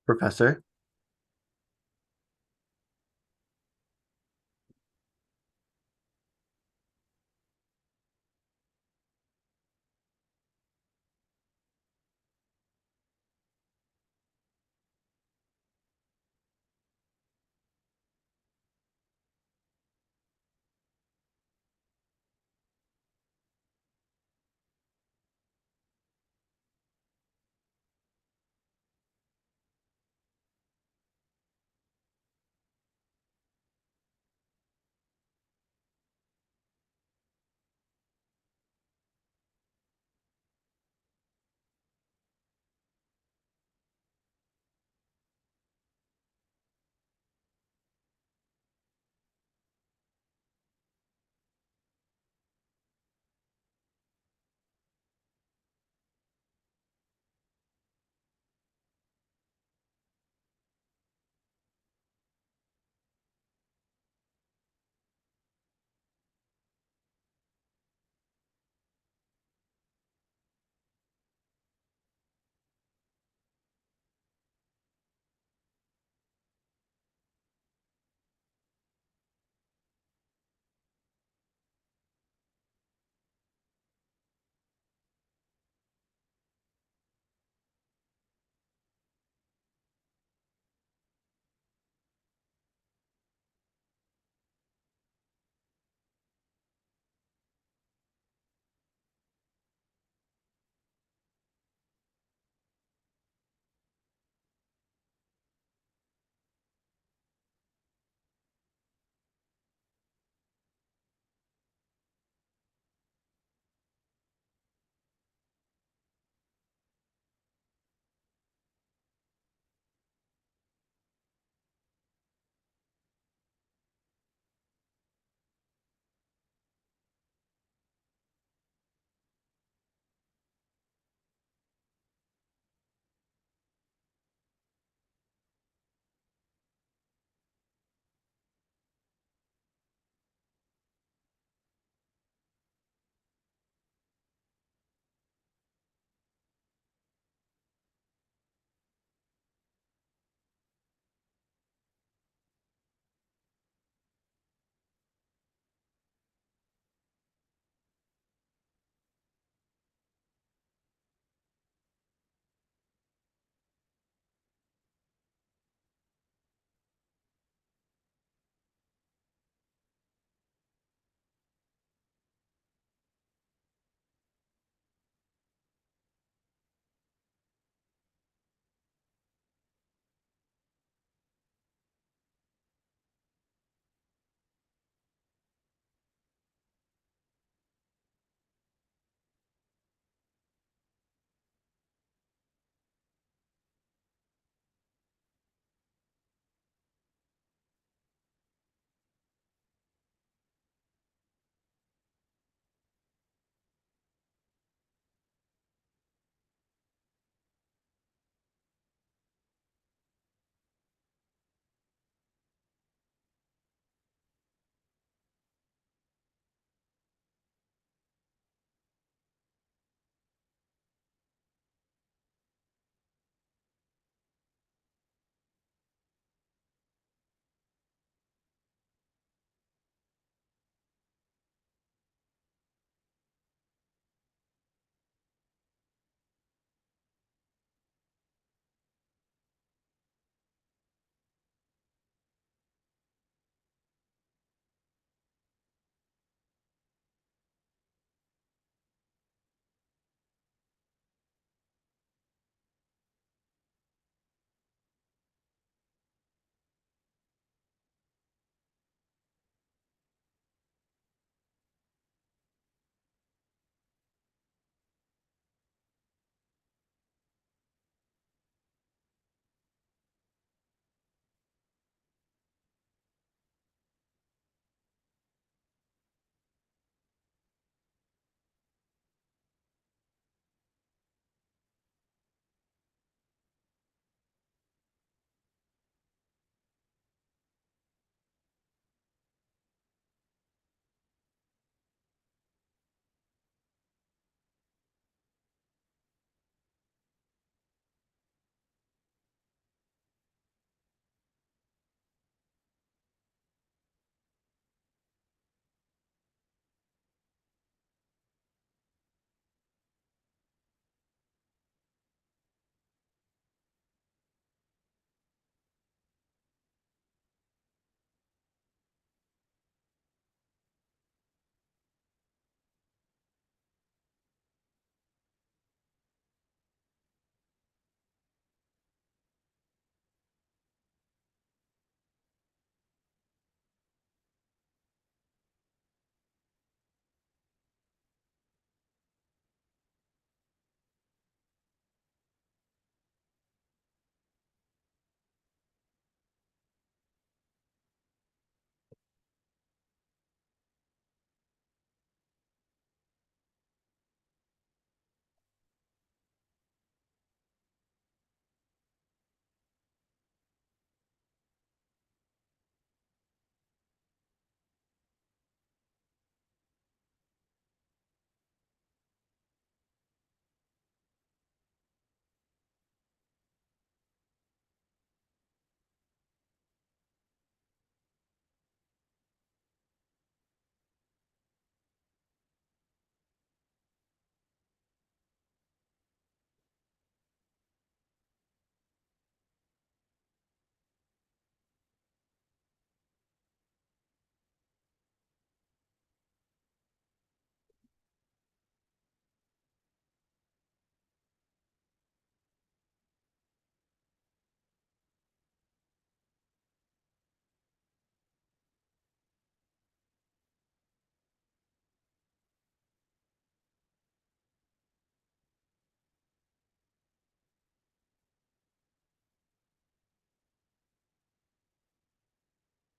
Professor.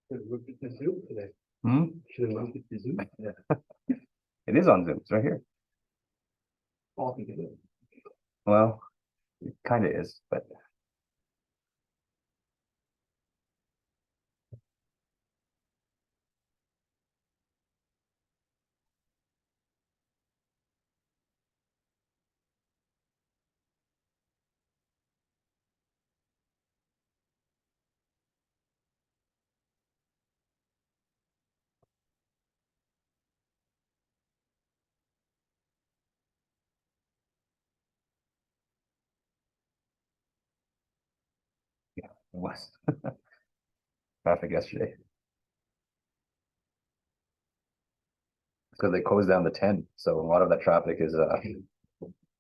Should have looked at the Zoom today. Hmm? Should have looked at the Zoom. Yeah. It is on Zoom. It's right here. All together. Well, it kind of is, but yeah, it was traffic yesterday because they closed down the 10, so a lot of that traffic is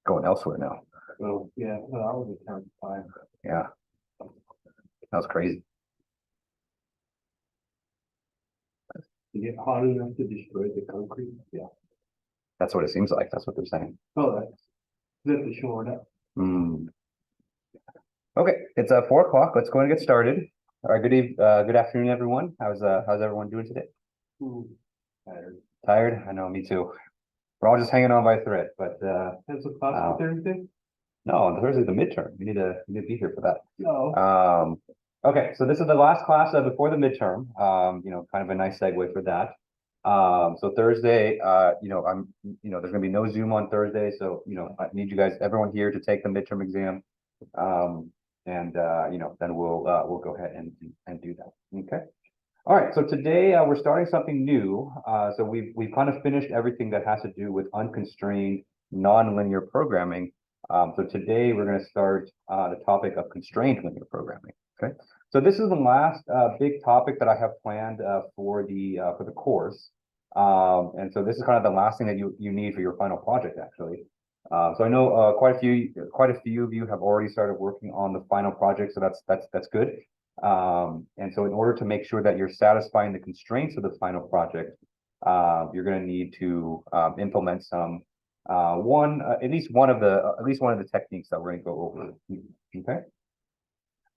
going elsewhere now. Oh, yeah, no, I was at 5. Yeah, that was crazy. To get hot enough to destroy the concrete. Yeah. That's what it seems like. That's what they're saying. Oh, that's the short up. Mm. Okay, it's 4 o'clock. Let's go and get started. All right, good afternoon, everyone. How's everyone doing today? Tired. Tired? I know, me too. We're all just hanging on by a thread, but That's a class for Thursday? no, on Thursday's the midterm. You need to be here for that. Oh. Okay, so this is the last class before the midterm. Kind of a nice segue for that. So Thursday, there's gonna be no Zoom on Thursday, so I need you guys, everyone here, to take the midterm exam. Then we'll go ahead and do that. Okay. All right, so today we're starting something new. So we've kind of finished everything that has to do with unconstrained nonlinear programming. So today we're going to start the topic of constrained linear programming. Okay, so this is the last big topic that I have planned for the course. And so this is kind of the last thing that you need for your final project, actually. So I know quite a few of you have already started working on the final project, so that's good. And so in order to make sure that you're satisfying the constraints of the final project, you're going to need to implement some at least one of the techniques that we're going to go over. Okay.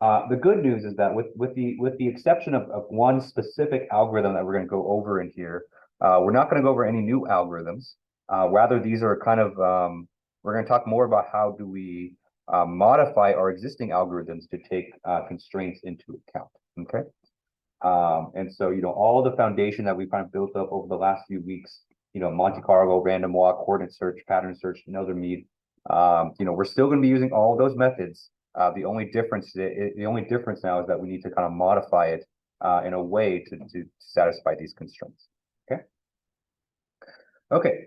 The good news is that with the exception of one specific algorithm that we're going to go over in here, we're not going to go over any new algorithms. Rather, these are kind of we're going to talk more about how do we modify our existing algorithms to take constraints into account. Okay. And so, all the foundation that we've kind of built up over the last few weeks, Monte Carlo, random walk, coordinate search, pattern search, Nelder-Mead, we're still going to be using all of those methods. The only difference now is that we need to kind of modify it in a way to satisfy these constraints. Okay. Okay.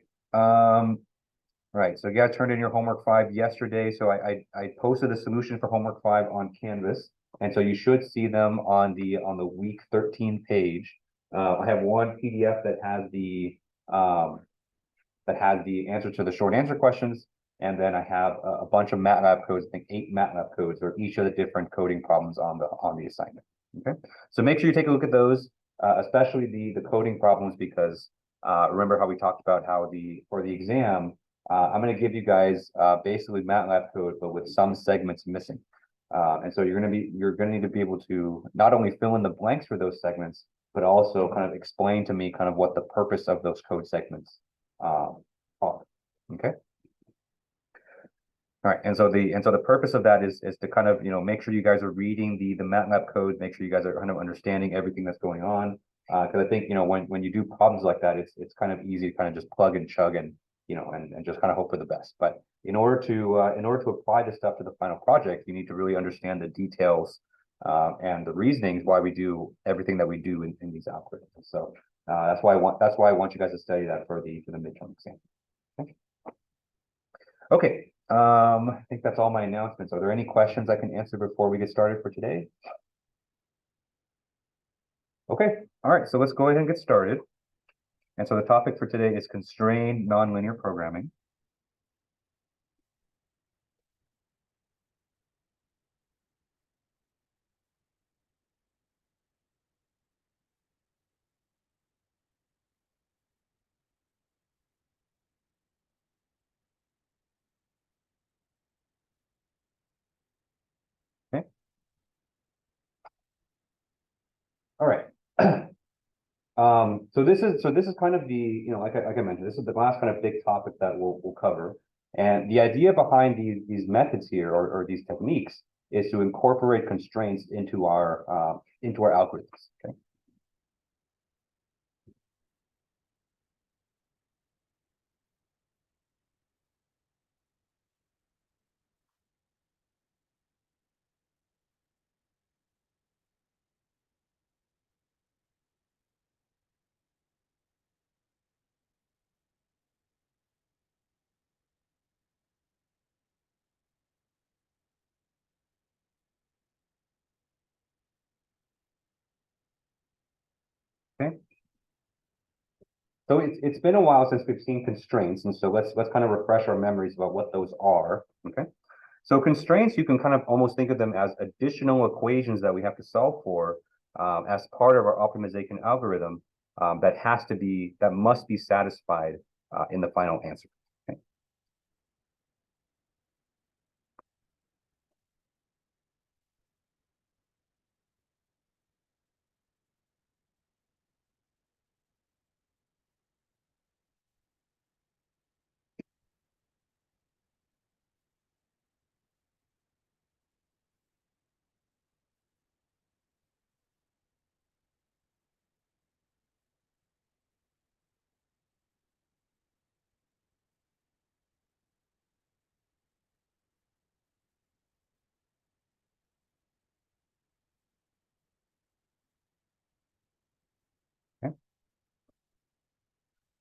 Right. So yeah, I turned in your homework 5 yesterday. So I posted a solution for homework 5 on Canvas. And so you should see them on the week 13 page. I have one PDF that has the answer to the short answer questions, and then I have a bunch of MATLAB codes. I think 8 MATLAB codes for each of the different coding problems on the assignment. Okay, so make sure you take a look at those, especially the coding problems, because remember how we talked about how for the exam, I'm going to give you guys basically MATLAB code, but with some segments missing. And so you're going to need to be able to not only fill in the blanks for those segments, but also kind of explain to me kind of what the purpose of those code segments are. Okay. All right, and so the purpose of that is to kind of make sure you guys are reading the MATLAB code, make sure you guys are kind of understanding everything that's going on. Because I think when you do problems like that, it's kind of easy to kind of just plug and chug and just kind of hope for the best. But in order to apply this stuff to the final project, you need to really understand the details and the reasonings why we do everything that we do in these algorithms. So that's why I want you guys to study that for the midterm exam. Okay. I think that's all my announcements. Are there any questions I can answer before we get started for today? Okay. All right. So let's go ahead and get started. And so the topic for today is constrained nonlinear programming. Okay. All right. So this is kind of the, like I mentioned, this is the last kind of big topic that we'll cover. And the idea behind these methods here, or these techniques, is to incorporate constraints into our algorithms. Okay. Okay. So it's been a while since we've seen constraints, and so let's kind of refresh our memories about what those are. Okay. So constraints, you can kind of almost think of them as additional equations that we have to solve for as part of our optimization algorithm that must be satisfied in the final answer. Okay. Okay.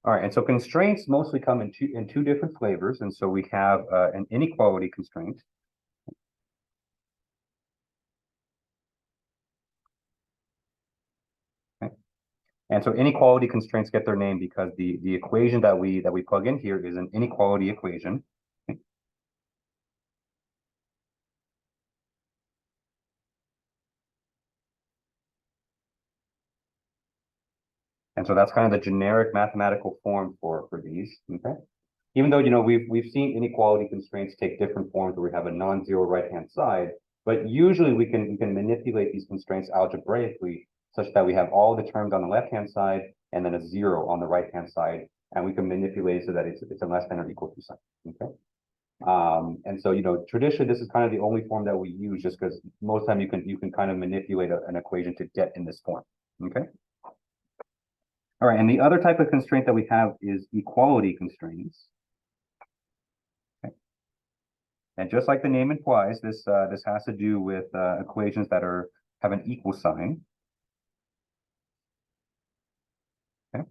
All right, and so constraints mostly come in two different flavors, and so we have an inequality constraint. Okay. And so inequality constraints get their name because the equation that we plug in here is an inequality equation. Okay. And so that's kind of the generic mathematical form for these. Okay. Even though we've seen inequality constraints take different forms where we have a non-zero right-hand side, but usually we can manipulate these constraints algebraically such that we have all the terms on the left-hand side and then a zero on the right-hand side, and we can manipulate it so that it's a less than or equal to sign. Okay. And so traditionally this is kind of the only form that we use, just because most time you can kind of manipulate an equation to get in this form. Okay. All right, and the other type of constraint that we have is equality constraints. Okay. And just like the name implies, this has to do with equations that have an equal sign. Okay.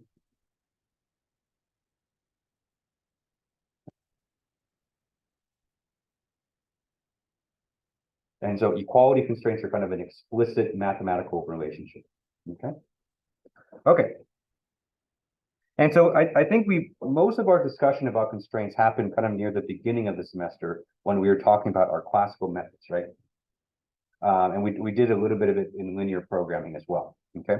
And so equality constraints are kind of an explicit mathematical relationship. Okay. Okay. And so I think most of our discussion about constraints happened kind of near the beginning of the semester when we were talking about our classical methods, right? And we did a little bit of it in linear programming as well. Okay.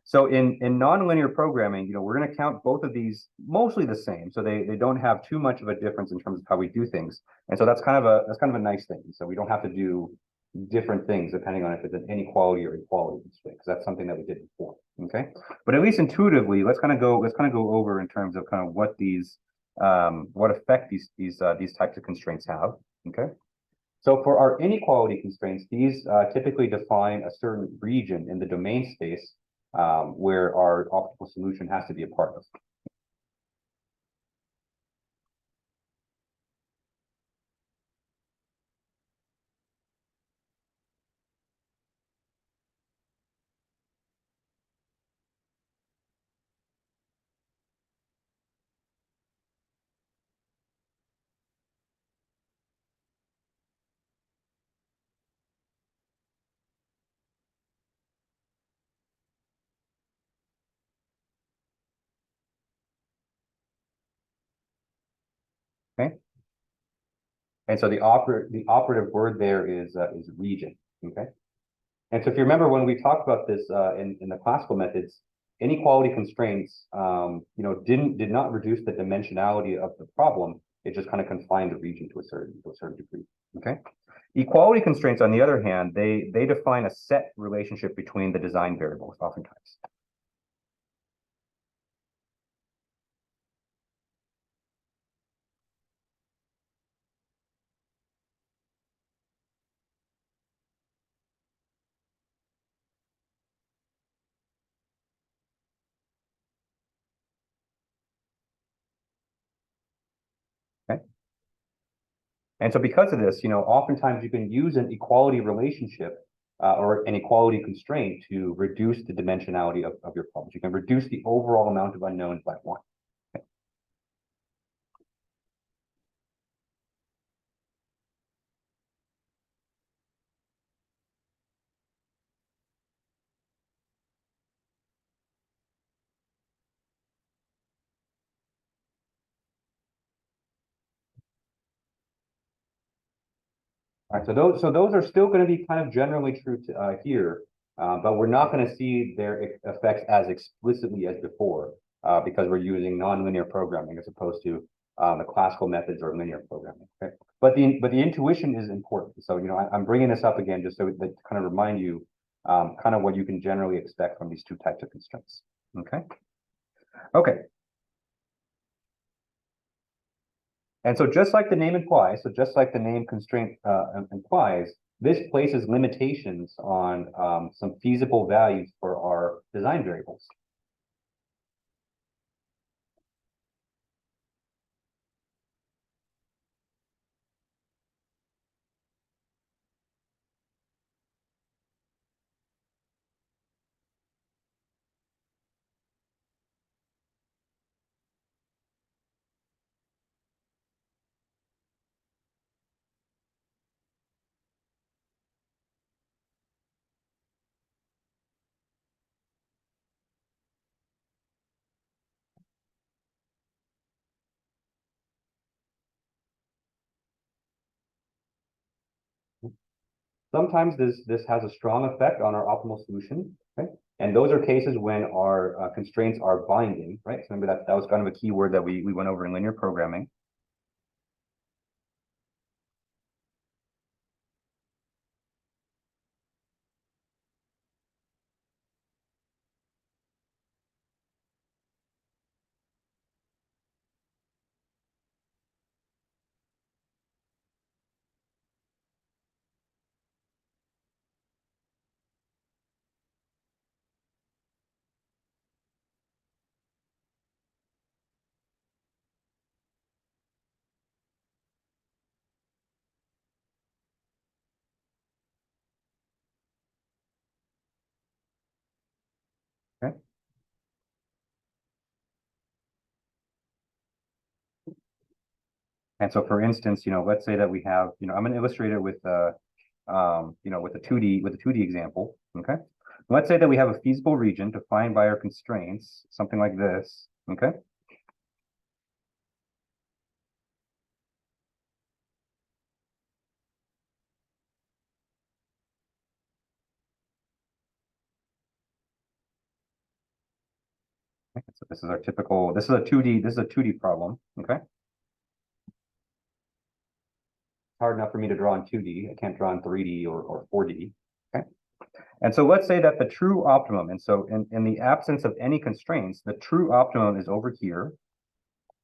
So in nonlinear programming, we're going to count both of these mostly the same, so they don't have too much of a difference in terms of how we do things, and so that's kind of a nice thing. So we don't have to do different things depending on if it's an inequality or equality constraint, because that's something that we did before. Okay, but at least intuitively, let's kind of go over in terms of kind of what what effect these types of constraints have. Okay. So for our inequality constraints, these typically define a certain region in the domain space where our optimal solution has to be a part of. Okay. And so the operative word there is region. Okay. And so if you remember when we talked about this in the classical methods, inequality constraints did not reduce the dimensionality of the problem. It just kind of confined the region to a certain degree. Okay. Equality constraints, on the other hand, they define a set relationship between the design variables oftentimes. Okay. And so because of this, oftentimes you can use an equality relationship or an equality constraint to reduce the dimensionality of your problems. You can reduce the overall amount of unknowns by one. All right, so those are still going to be kind of generally true to, here, but we're not going to see their effects as explicitly as before because we're using nonlinear programming as opposed to the classical methods or linear programming. Okay, but the intuition is important. So I'm bringing this up again just so that to kind of remind you kind of what you can generally expect from these two types of constraints. Okay. Okay. And so just like the name implies, so just like the name constraint implies, this places limitations on some feasible values for our design variables. Sometimes this has a strong effect on our optimal solution, okay? And those are cases when our constraints are binding, right? So remember that was kind of a key word that we went over in linear programming. Okay. And so for instance, let's say that we have, I'm going to illustrate it with with a 2D example. Okay. Let's say that we have a feasible region defined by our constraints, something like this. Okay. So this is our typical, this is a 2D problem. Okay. Hard enough for me to draw in 2D. I can't draw in 3D or 4D. Okay. And so let's say that the true optimum, and so in the absence of any constraints, the true optimum is over here.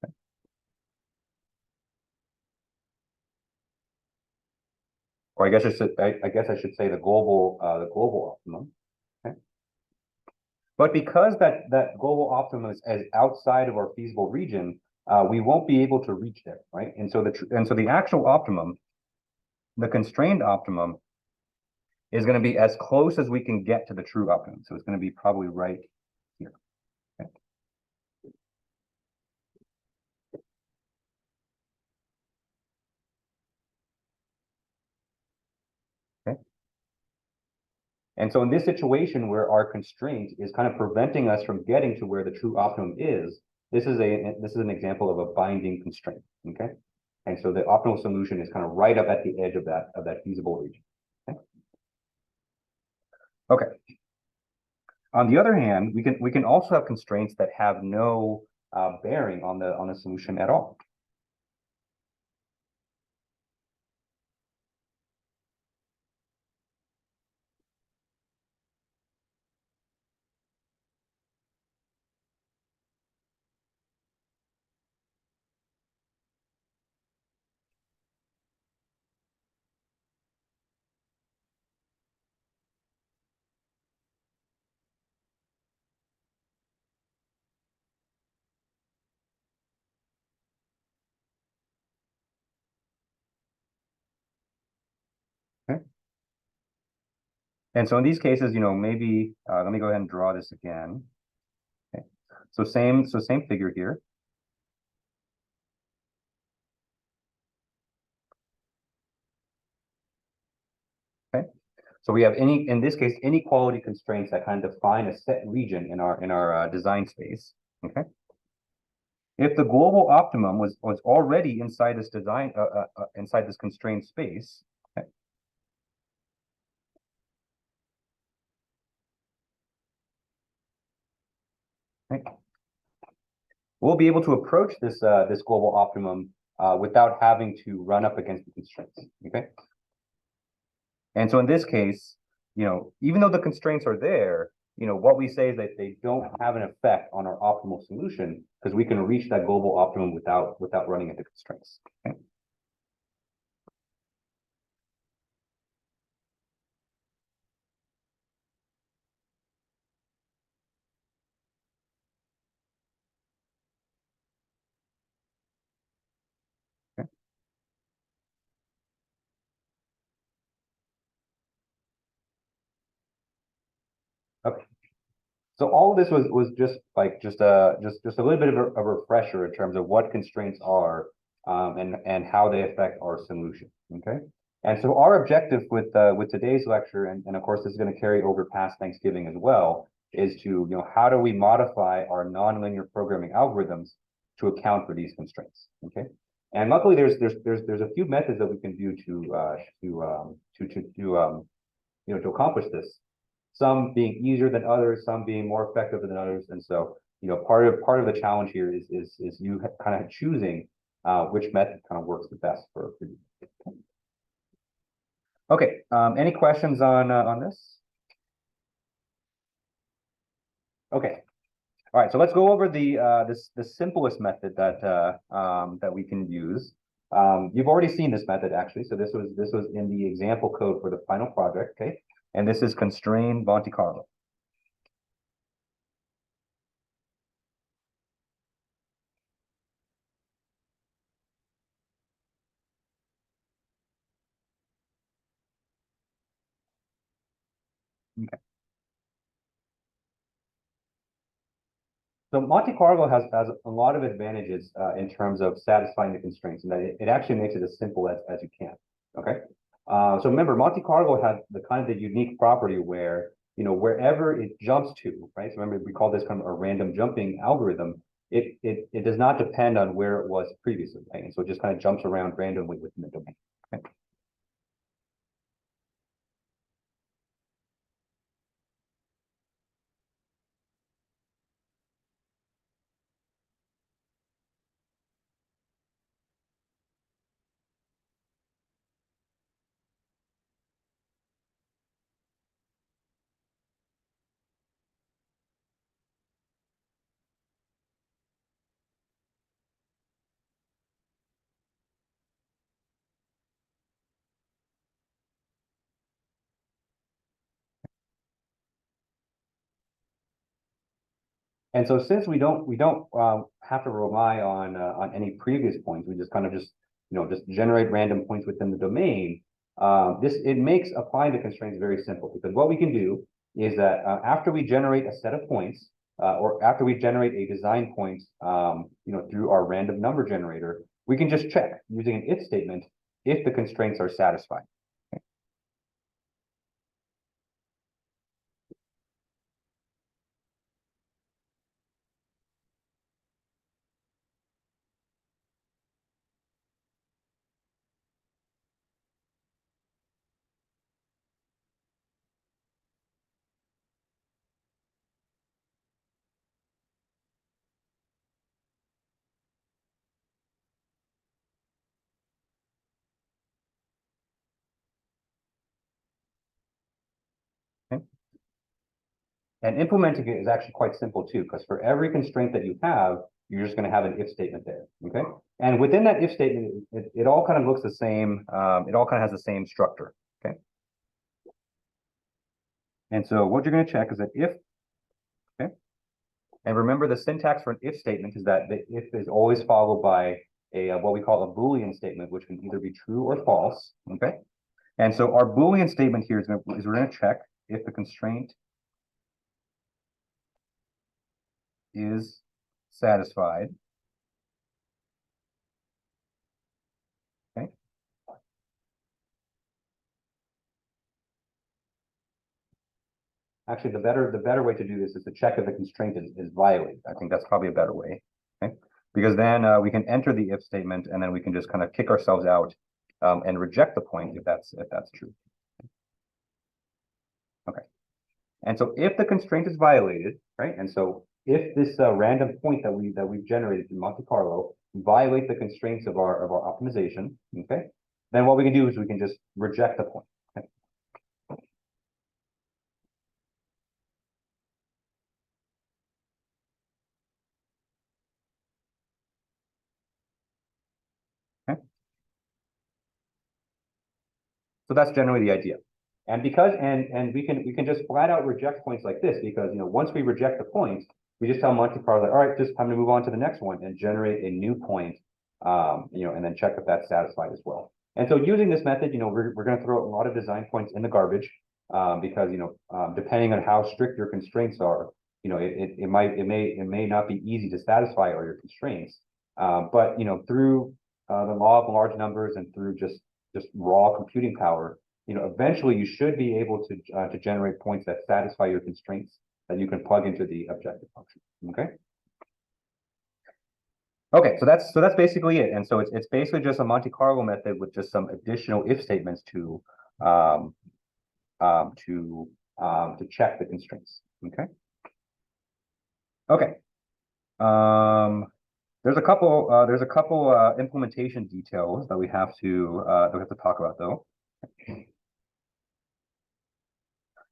Okay. Or I guess I should say the global optimum. Okay. But because that global optimum is outside of our feasible region, we won't be able to reach there, right? And so the actual optimum, the constrained optimum, is going to be as close as we can get to the true optimum. So it's going to be probably right here. Okay. Okay. And so in this situation where our constraint is kind of preventing us from getting to where the true optimum is, this is an example of a binding constraint. Okay. And so the optimal solution is kind of right up at the edge of that feasible region. Okay. Okay. On the other hand, we can also have constraints that have no bearing on the solution at all. And so in these cases, maybe, let me go ahead and draw this again. Okay. So same figure here. Okay. So we have in this case, inequality constraints that kind of define a set region in our design space. Okay. If the global optimum was already inside this inside this constrained space, okay, okay, we'll be able to approach this global optimum without having to run up against the constraints. Okay. And so in this case, even though the constraints are there, what we say is that they don't have an effect on our optimal solution because we can reach that global optimum without running into constraints. Okay. Okay. Okay. So all of this was just like just a little bit of a refresher in terms of what constraints are and how they affect our solution. Okay. And so our objective with today's lecture, and of course this is going to carry over past Thanksgiving as well, is to how do we modify our nonlinear programming algorithms to account for these constraints. Okay. And luckily there's a few methods that we can do to accomplish this. Some being easier than others, some being more effective than others. And so, part of the challenge here is you kind of choosing which method kind of works the best for you. Okay. Any questions on this? Okay. All right. So let's go over the simplest method that we can use. You've already seen this method actually. So this was in the example code for the final project. Okay. And this is constrained Monte Carlo. Okay. So Monte Carlo has a lot of advantages in terms of satisfying the constraints, and that it actually makes it as simple as you can. Okay. So remember, Monte Carlo has the kind of the unique property where wherever it jumps to, right? So remember, we call this kind of a random jumping algorithm. It does not depend on where it was previously, right? And so it just kind of jumps around randomly within the domain. Okay? And so since we don't have to rely on any previous points, we just kind of just generate random points within the domain. It makes applying the constraints very simple because what we can do is that after we generate a set of points or after we generate a design point, through our random number generator, we can just check using an if statement if the constraints are satisfied. Okay. And implementing it is actually quite simple too, because for every constraint that you have, you're just going to have an if statement there. Okay. And within that if statement, it all kind of looks the same. It all kind of has the same structure. Okay. And so what you're going to check is that if, okay. And remember the syntax for an if statement is that the if is always followed by a what we call a Boolean statement, which can either be true or false. Okay. And so our Boolean statement here is we're going to check if the constraint is satisfied. Okay. Actually, the better way to do this is to check if the constraint is violated. I think that's probably a better way. Okay. Because then we can enter the if statement and then we can just kind of kick ourselves out and reject the point if that's true. Okay. And so if the constraint is violated, right? And so if this random point that we've generated in Monte Carlo violate the constraints of our optimization, okay, then what we can do is we can just reject the point. Okay? Okay. So that's generally the idea. And because and we can just flat out reject points like this because once we reject the point, we just tell Monte Carlo, all right, just time to move on to the next one and generate a new point, and then check if that's satisfied as well. And so using this method, we're going to throw a lot of design points in the garbage because depending on how strict your constraints are, it may not be easy to satisfy all your constraints. But through the law of large numbers and through just raw computing power, eventually you should be able to generate points that satisfy your constraints that you can plug into the objective function. Okay. Okay, so that's basically it. And so it's basically just a Monte Carlo method with just some additional if statements to check the constraints. Okay. Okay. There's a couple implementation details that we have to talk about though.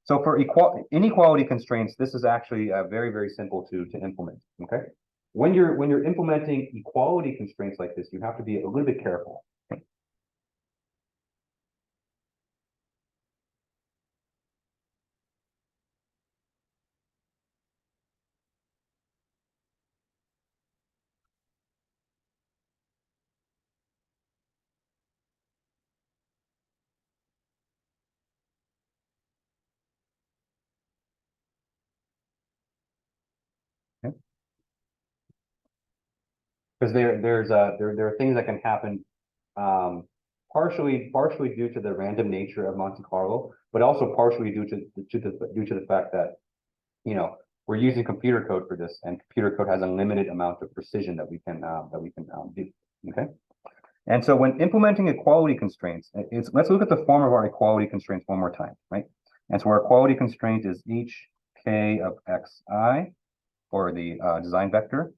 So for inequality constraints, this is actually very, very simple to implement. Okay. When you're implementing equality constraints like this, you have to be a little bit careful. Okay. Because there are things that can happen partially due to the random nature of Monte Carlo, but also partially due to the fact that we're using computer code for this, and computer code has a limited amount of precision that we can do. Okay. And so when implementing equality constraints, let's look at the form of our equality constraints one more time, right? And so our equality constraint is each k of xi, or the design vector,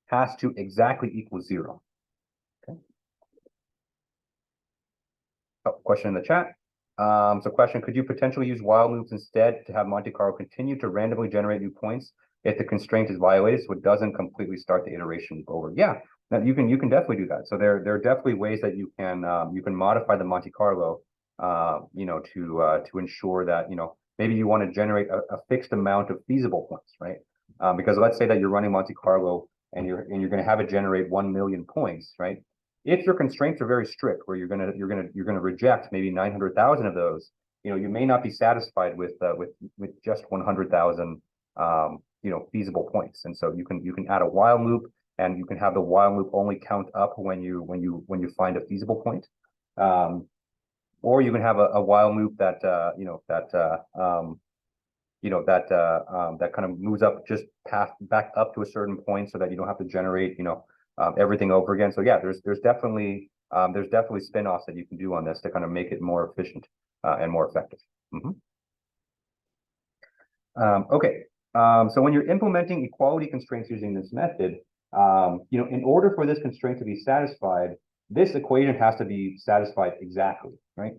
has to exactly equal 0. Okay. Oh, question in the chat. So question, could you potentially use while loops instead to have Monte Carlo continue to randomly generate new points if the constraint is violated, so it doesn't completely start the iteration loop over? Yeah, you can definitely do that. So there are definitely ways that you can modify the Monte Carlo, to ensure that maybe you want to generate a fixed amount of feasible points, right? Because let's say that you're running Monte Carlo and you're going to have it generate 1 million points, right? If your constraints are very strict, where you're gonna reject maybe 900,000 of those, you may not be satisfied with just 100,000 feasible points. And so you can add a while loop, and you can have the while loop only count up when you find a feasible point, or you can have a while loop that that kind of moves up just back up to a certain point so that you don't have to generate everything over again. So yeah, there's definitely spin-offs that you can do on this to kind of make it more efficient and more effective. Okay, so when you're implementing equality constraints using this method, in order for this constraint to be satisfied, this equation has to be satisfied exactly, right?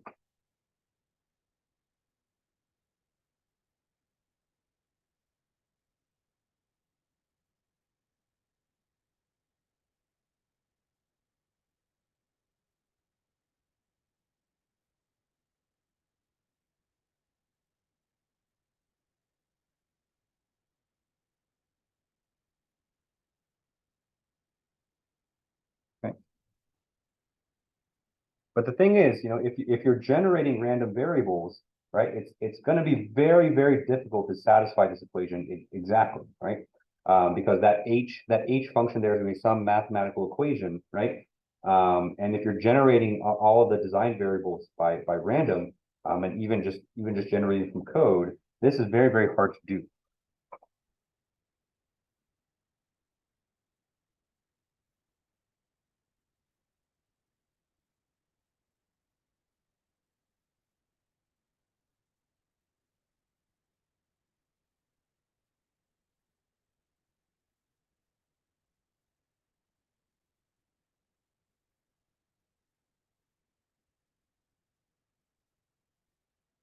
Okay. But the thing is, if you're generating random variables, right? It's going to be very, very difficult to satisfy this equation exactly, right? Because that h function there is going to be some mathematical equation, right? And if you're generating all of the design variables by random, and even just generating from code, this is very, very hard to do.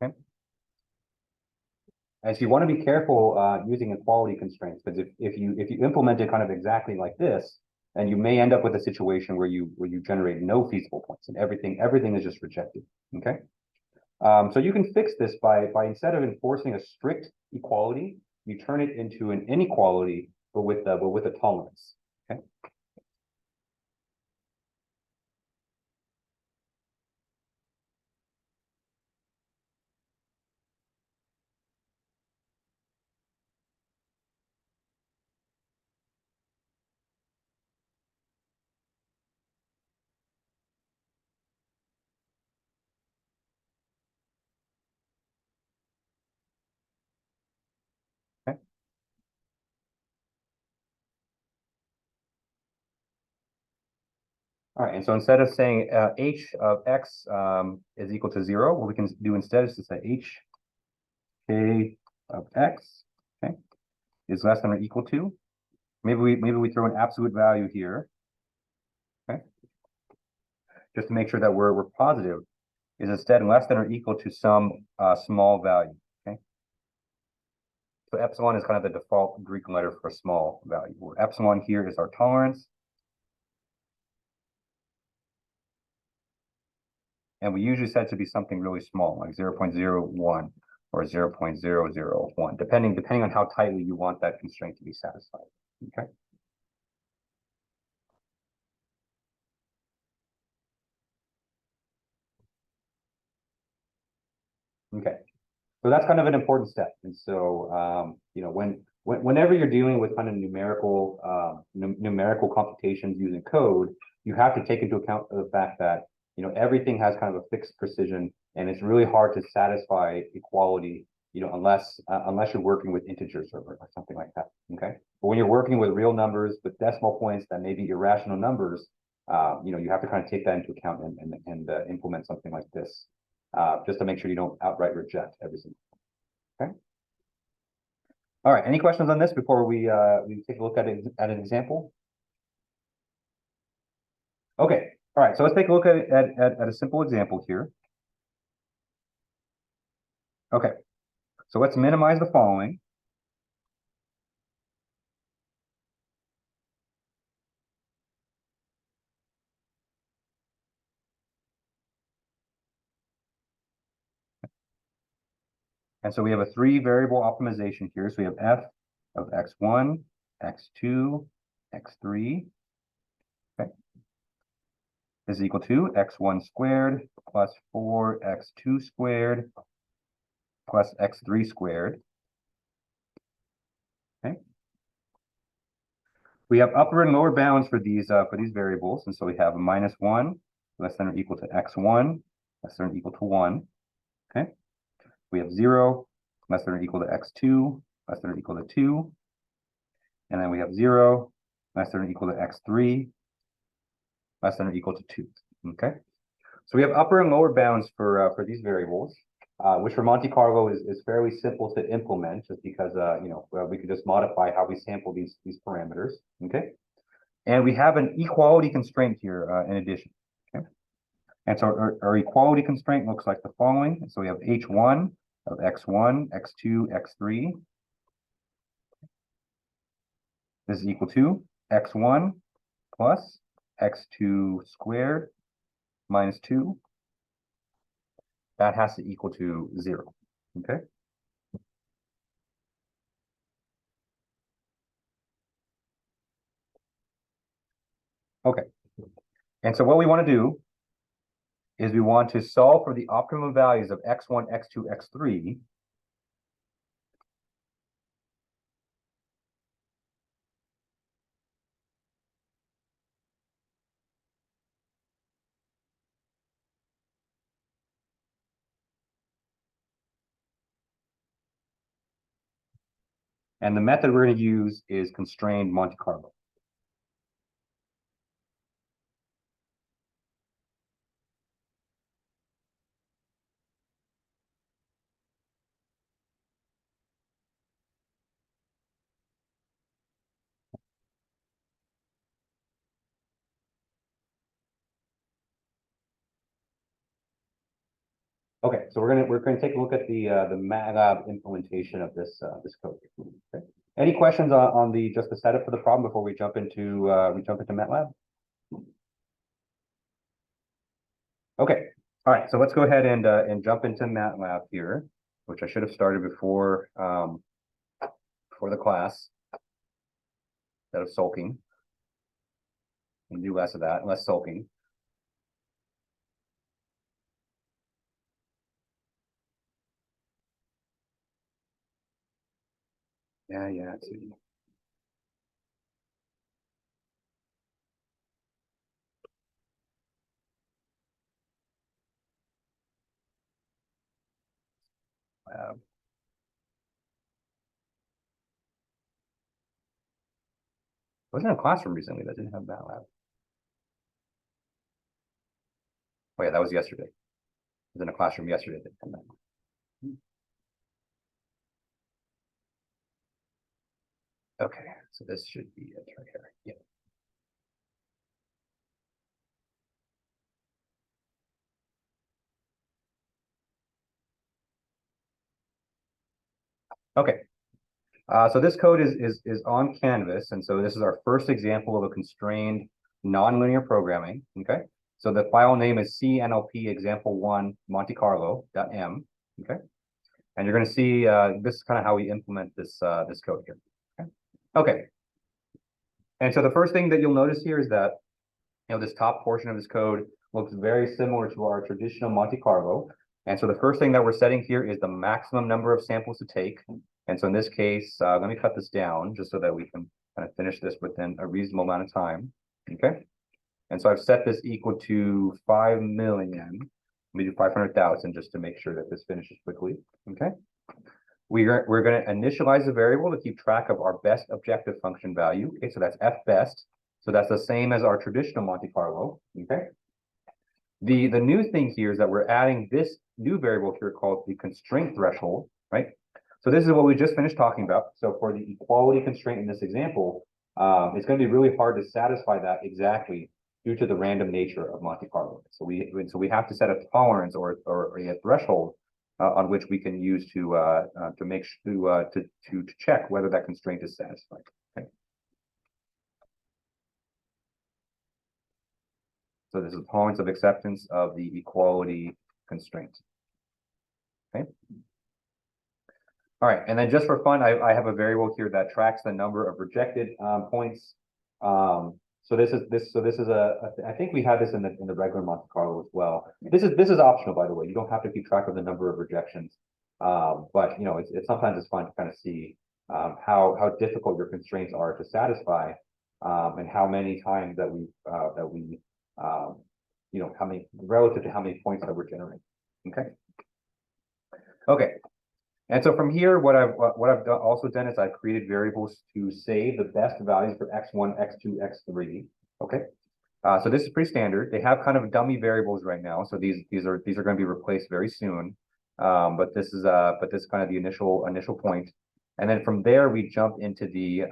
Okay. And so you want to be careful using equality constraints, because if you implement it kind of exactly like this, then you may end up with a situation where you generate no feasible points and everything is just rejected. Okay. So you can fix this by instead of enforcing a strict equality, you turn it into an inequality, but with a tolerance. Okay. Okay. All right, and so instead of saying h of x is equal to 0, what we can do instead is to say h k of x, okay, is less than or equal to. Maybe we throw an absolute value here, okay, just to make sure that we're positive. Is instead less than or equal to some small value. Okay, so epsilon is kind of the default Greek letter for a small value. Where epsilon here is our tolerance. And we usually set it to be something really small, like 0.01 or 0.001, depending on how tightly you want that constraint to be satisfied. Okay. Okay. So that's kind of an important step. And so, you know, whenever you're dealing with kind of numerical computations using code, you have to take into account the fact that, you know, everything has kind of a fixed precision, and it's really hard to satisfy equality, you know, unless you're working with integers or something like that. Okay. But when you're working with real numbers with decimal points that may be irrational numbers, you know, you have to kind of take that into account and implement something like this. Just to make sure you don't outright reject everything. Okay. All right. Any questions on this before we take a look at an example? Okay. All right. So let's take a look at a simple example here. Okay. So let's minimize the following. And so we have a 3-variable optimization here. So we have f of x1, x2, x3. Okay. Is equal to x1 squared plus 4x2 squared plus x3 squared. Okay. We have upper and lower bounds for these variables, and so we have a -1 less than or equal to x1 less than or equal to 1. Okay. We have 0 less than or equal to x2 less than or equal to 2, and then we have 0 less than or equal to x3 less than or equal to 2. Okay. So we have upper and lower bounds for these variables, which for Monte Carlo is fairly simple to implement, just because you know, we could just modify how we sample these parameters. Okay. And we have an equality constraint here in addition. Okay. And so our equality constraint looks like the following. So we have h1 of x1, x2, x3. This is equal to x1 plus x2 squared minus 2. That has to equal to 0. Okay. Okay. And so what we want to do is we want to solve for the optimum values of x1, x2, x3. And the method we're going to use is constrained Monte Carlo. Okay, so we're gonna take a look at the MATLAB implementation of this code. Okay. Any questions on the just the setup for the problem before we jump into MATLAB? Okay, all right. So let's go ahead and jump into MATLAB here, which I should have started before the class instead of sulking. And do less of that, less sulking. Yeah. I was in a classroom recently that didn't have MATLAB. Oh yeah, that was yesterday. I was in a classroom yesterday that didn't have MATLAB. Okay, so this should be it right here. Yeah. Okay. So this code is on Canvas, and so this is our first example of a constrained nonlinear programming. Okay. So the file name is CNLP example1 Monte Carlo.m. Okay. And you're going to see this is kind of how we implement this code here. Okay. Okay. And so the first thing that you'll notice here is that this top portion of this code looks very similar to our traditional Monte Carlo. And so the first thing that we're setting here is the maximum number of samples to take. And so in this case, let me cut this down just so that we can kind of finish this within a reasonable amount of time. Okay. And so I've set this equal to 5 million. Let me do 500,000 just to make sure that this finishes quickly. Okay. We're going to initialize the variable to keep track of our best objective function value. Okay. So that's f best. So that's the same as our traditional Monte Carlo. Okay. The new thing here is that we're adding this new variable here called the constraint threshold, right? So this is what we just finished talking about. So for the equality constraint in this example, it's going to be really hard to satisfy that exactly due to the random nature of Monte Carlo. So we have to set a tolerance or a threshold on which we can use to check whether that constraint is satisfied. Okay. So this is tolerance of acceptance of the equality constraint. Okay. All right, and then just for fun, I have a variable here that tracks the number of rejected points. So this is I think we have this in the regular Monte Carlo as well. This is optional, by the way. You don't have to keep track of the number of rejections, but it's sometimes it's fun to kind of see how difficult your constraints are to satisfy, and how many times that we how many relative to how many points that we're generating. Okay. And so from here, what I've also done is I've created variables to save the best values for x1, x2, x3. Okay. So this is pretty standard. They have kind of dummy variables right now, so these are going to be replaced very soon. But this is kind of the initial point, and then from there we jump into the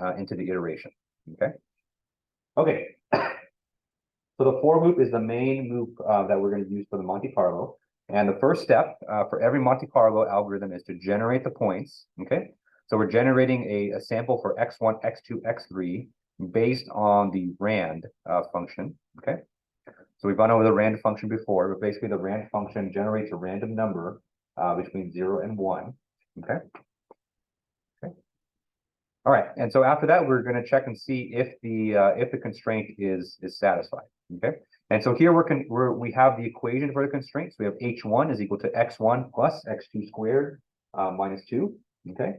iteration. Okay. Okay. So the for loop is the main loop that we're going to use for the Monte Carlo. And the first step for every Monte Carlo algorithm is to generate the points. Okay. So we're generating a sample for x1, x2, x3 based on the rand function. Okay. So we've gone over the rand function before, but basically the rand function generates a random number between 0 and 1. Okay. Okay. All right. And so after that, we're going to check and see if the constraint is satisfied. Okay. And so here we have the equation for the constraints. We have h1 is equal to x1 plus x2 squared minus 2, okay?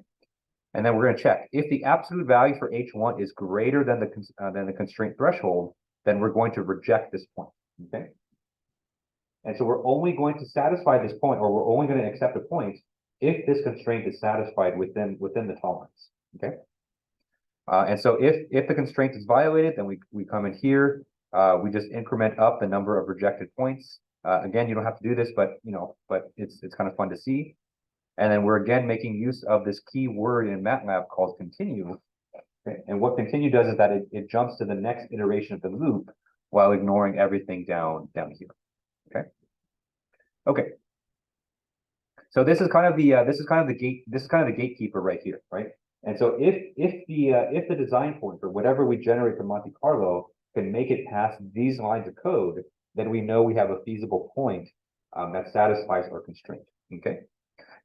And then we're going to check. If the absolute value for h1 is greater than the constraint threshold, then we're going to reject this point, okay? And so we're only going to satisfy this point, or we're only going to accept a point if this constraint is satisfied within the tolerance, okay? And so if the constraint is violated, then we come in here, we just increment up the number of rejected points. Again, you don't have to do this, but it's kind of fun to see. And then we're again making use of this key word in MATLAB called continue. Okay? And what continue does is that it jumps to the next iteration of the loop while ignoring everything down here. Okay. Okay. So this is kind of the gatekeeper right here, right? And so if the design point for whatever we generate from Monte Carlo can make it past these lines of code, then we know we have a feasible point that satisfies our constraint. Okay.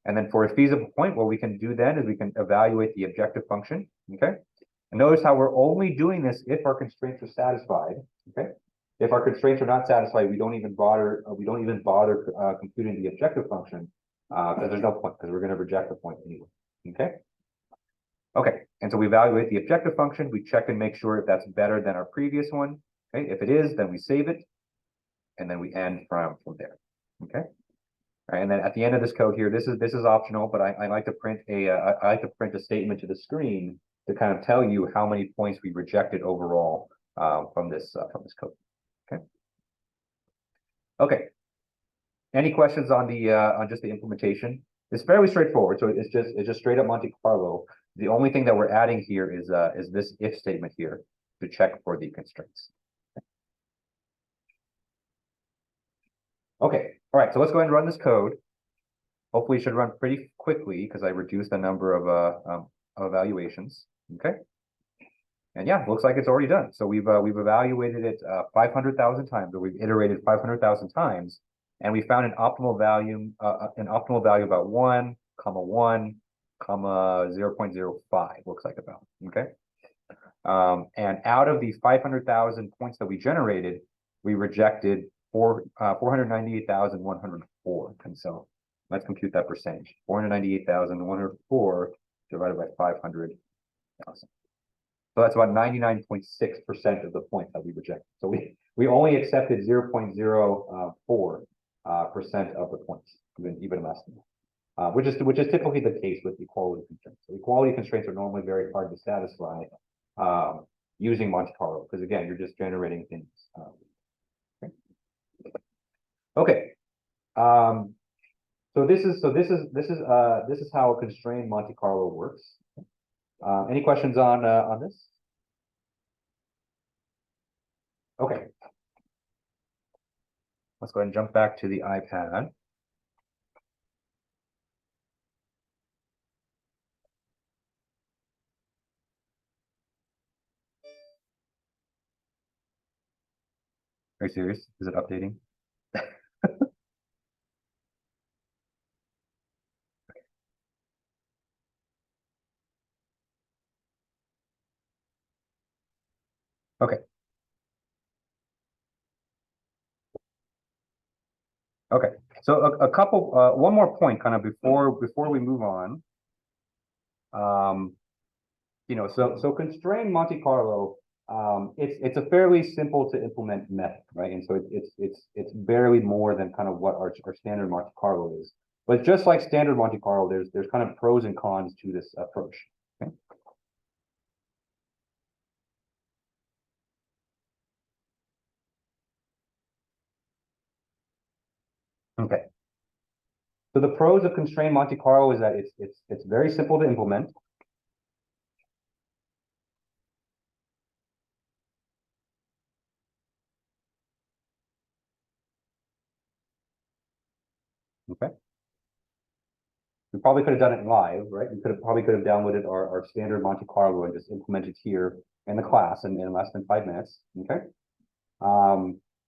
And then for a feasible point, what we can do then is we can evaluate the objective function. Okay. And notice how we're only doing this if our constraints are satisfied. Okay. If our constraints are not satisfied, we don't even bother computing the objective function because there's no point, because we're going to reject the point anyway. Okay. Okay. And so we evaluate the objective function. We check and make sure if that's better than our previous one. Okay. If it is, then we save it, and then we end from there. Okay. All right, and then at the end of this code here, this is optional, but I like to print a statement to the screen to kind of tell you how many points we rejected overall from this code. Okay. Okay. Any questions on just the implementation? It's fairly straightforward. So it's just straight up Monte Carlo. The only thing that we're adding here is this if statement here to check for the constraints. Okay. All right, so let's go ahead and run this code. Hopefully it should run pretty quickly because I reduced the number of evaluations. Okay. And yeah, looks like it's already done. So we've evaluated it 500,000 times, or we've iterated 500,000 times, and we found an optimal value about 1, 0.05 looks like about. Okay. And out of the 500,000 points that we generated, we rejected 498,104. And so let's compute that percentage. 498,104 divided by 500,000. So that's about 99.6% of the points that we rejected. So we only accepted 0.04% of the points, even less than that, which is typically the case with equality constraints. So equality constraints are normally very hard to satisfy using Monte Carlo because again, you're just generating things. Okay. So this is how a constrained Monte Carlo works. Any questions on this? Okay. Let's go ahead and jump back to the iPad. Are you serious? Is it updating? Okay. Okay. So a couple, one more point, kind of before we move on. So constrained Monte Carlo, it's a fairly simple to implement method, right? And so it's barely more than kind of what our standard Monte Carlo is. But just like standard Monte Carlo, there's kind of pros and cons to this approach. Okay. Okay. So the pros of constrained Monte Carlo is that it's very simple to implement. Okay. We probably could have done it live, right? We probably could have downloaded our standard Monte Carlo and just implemented here in the class in less than 5 minutes. Okay.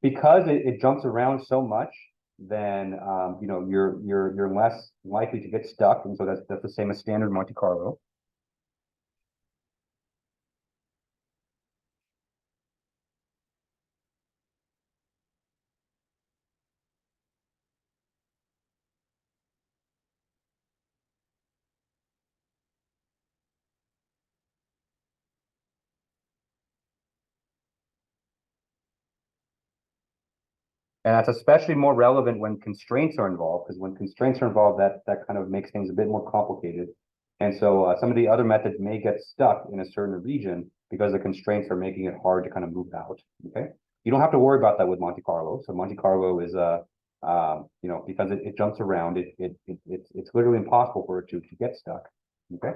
Because it jumps around so much, then you're less likely to get stuck, and so that's the same as standard Monte Carlo. And that's especially more relevant when constraints are involved, because when constraints are involved, that kind of makes things a bit more complicated. And so some of the other methods may get stuck in a certain region because the constraints are making it hard to kind of move out. Okay, you don't have to worry about that with Monte Carlo. So Monte Carlo is because it jumps around, it's literally impossible for it to get stuck. Okay,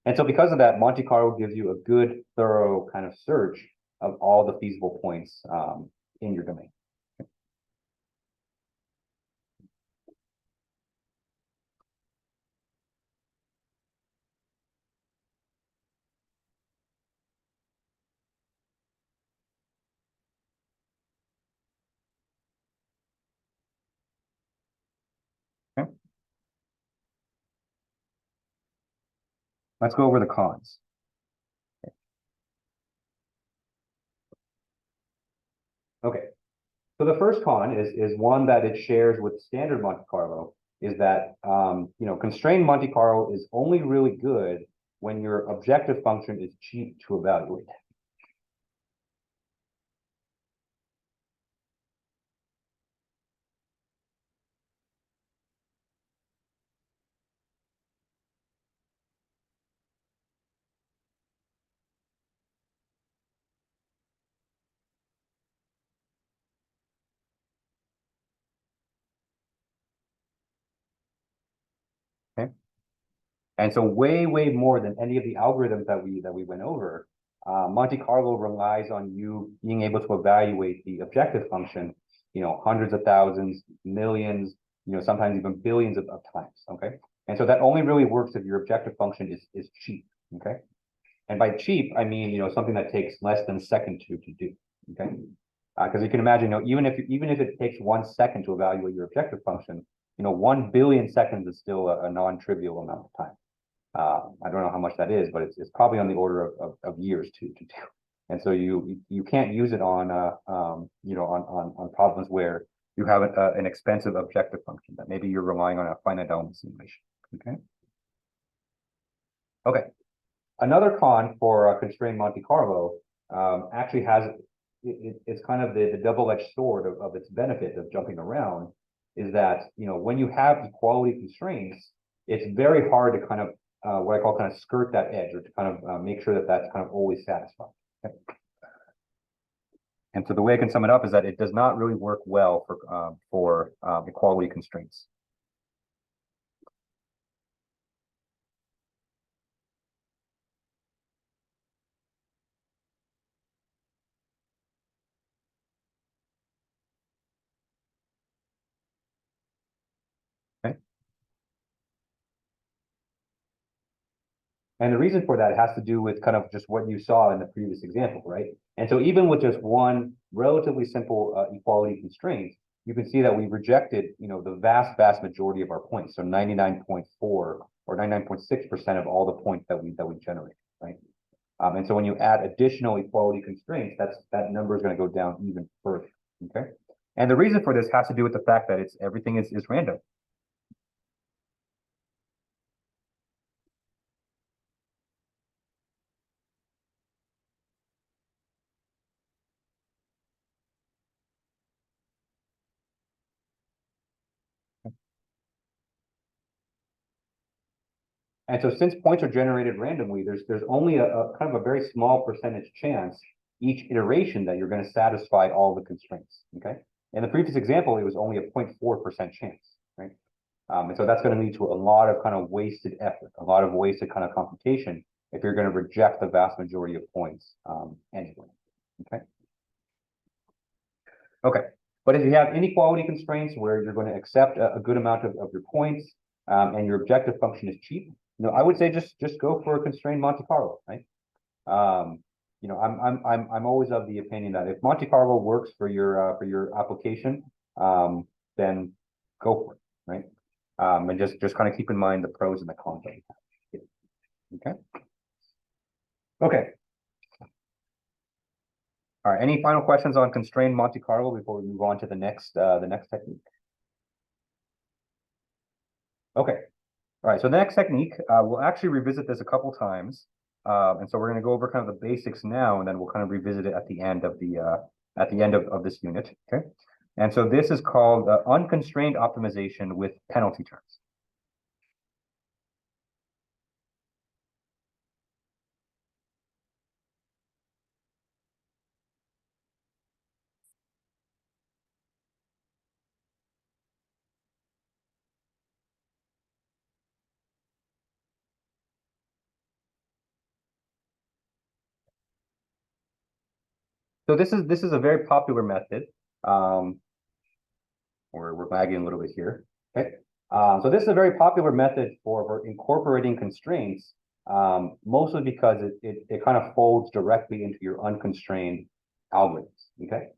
and so because of that, Monte Carlo gives you a good, thorough kind of search of all the feasible points in your domain. Okay, let's go over the cons. Okay, so the first con is one that it shares with standard Monte Carlo, is that constrained Monte Carlo is only really good when your objective function is cheap to evaluate. Okay, and so way more than any of the algorithms that we went over, Monte Carlo relies on you being able to evaluate the objective function, hundreds of thousands, millions, sometimes even billions of times. Okay, and so that only really works if your objective function is cheap. Okay, and by cheap I mean something that takes less than a second to do. Okay, because you can imagine, even if it takes 1 second to evaluate your objective function, 1 billion seconds is still a non-trivial amount of time. I don't know how much that is, but it's probably on the order of years to do. And so you can't use it on on problems where you have an expensive objective function that maybe you're relying on a finite element simulation. Okay. Okay. Another con for constrained Monte Carlo actually has it's kind of the double-edged sword of its benefit of jumping around, is that when you have equality constraints, it's very hard to kind of what I call kind of skirt that edge, or to kind of make sure that that's kind of always satisfied. Okay? And so the way I can sum it up is that it does not really work well for equality constraints. Okay. And the reason for that has to do with kind of just what you saw in the previous example, right? And so even with just one relatively simple equality constraint, you can see that we rejected, the vast majority of our points. So 99.4 or 99.6% of all the points that we generate, right? And so when you add additional equality constraints, that number is going to go down even further. Okay. And the reason for this has to do with the fact that everything is random. And so since points are generated randomly, there's only a kind of a very small percentage chance each iteration that you're going to satisfy all the constraints. Okay. In the previous example, it was only a 0.4% chance, right? And so that's going to lead to a lot of kind of wasted effort, a lot of wasted kind of computation if you're going to reject the vast majority of points anyway. Okay. Okay. But if you have inequality constraints where you're going to accept a good amount of your points and your objective function is cheap, I would say just go for a constrained Monte Carlo, right? I'm always of the opinion that if Monte Carlo works for your application, then go for it, right? And just kind of keep in mind the pros and the cons that you have. Okay. Okay. All right. Any final questions on constrained Monte Carlo before we move on to the next technique? Okay. All right. So the next technique, we'll actually revisit this a couple times, and so we're going to go over kind of the basics now, and then we'll kind of revisit it at the end of the at the end of this unit, okay? And so this is called unconstrained optimization with penalty terms. So this is a very popular method. We're lagging a little bit here. Okay. So this is a very popular method for incorporating constraints, mostly because it kind of folds directly into your unconstrained algorithms. Okay.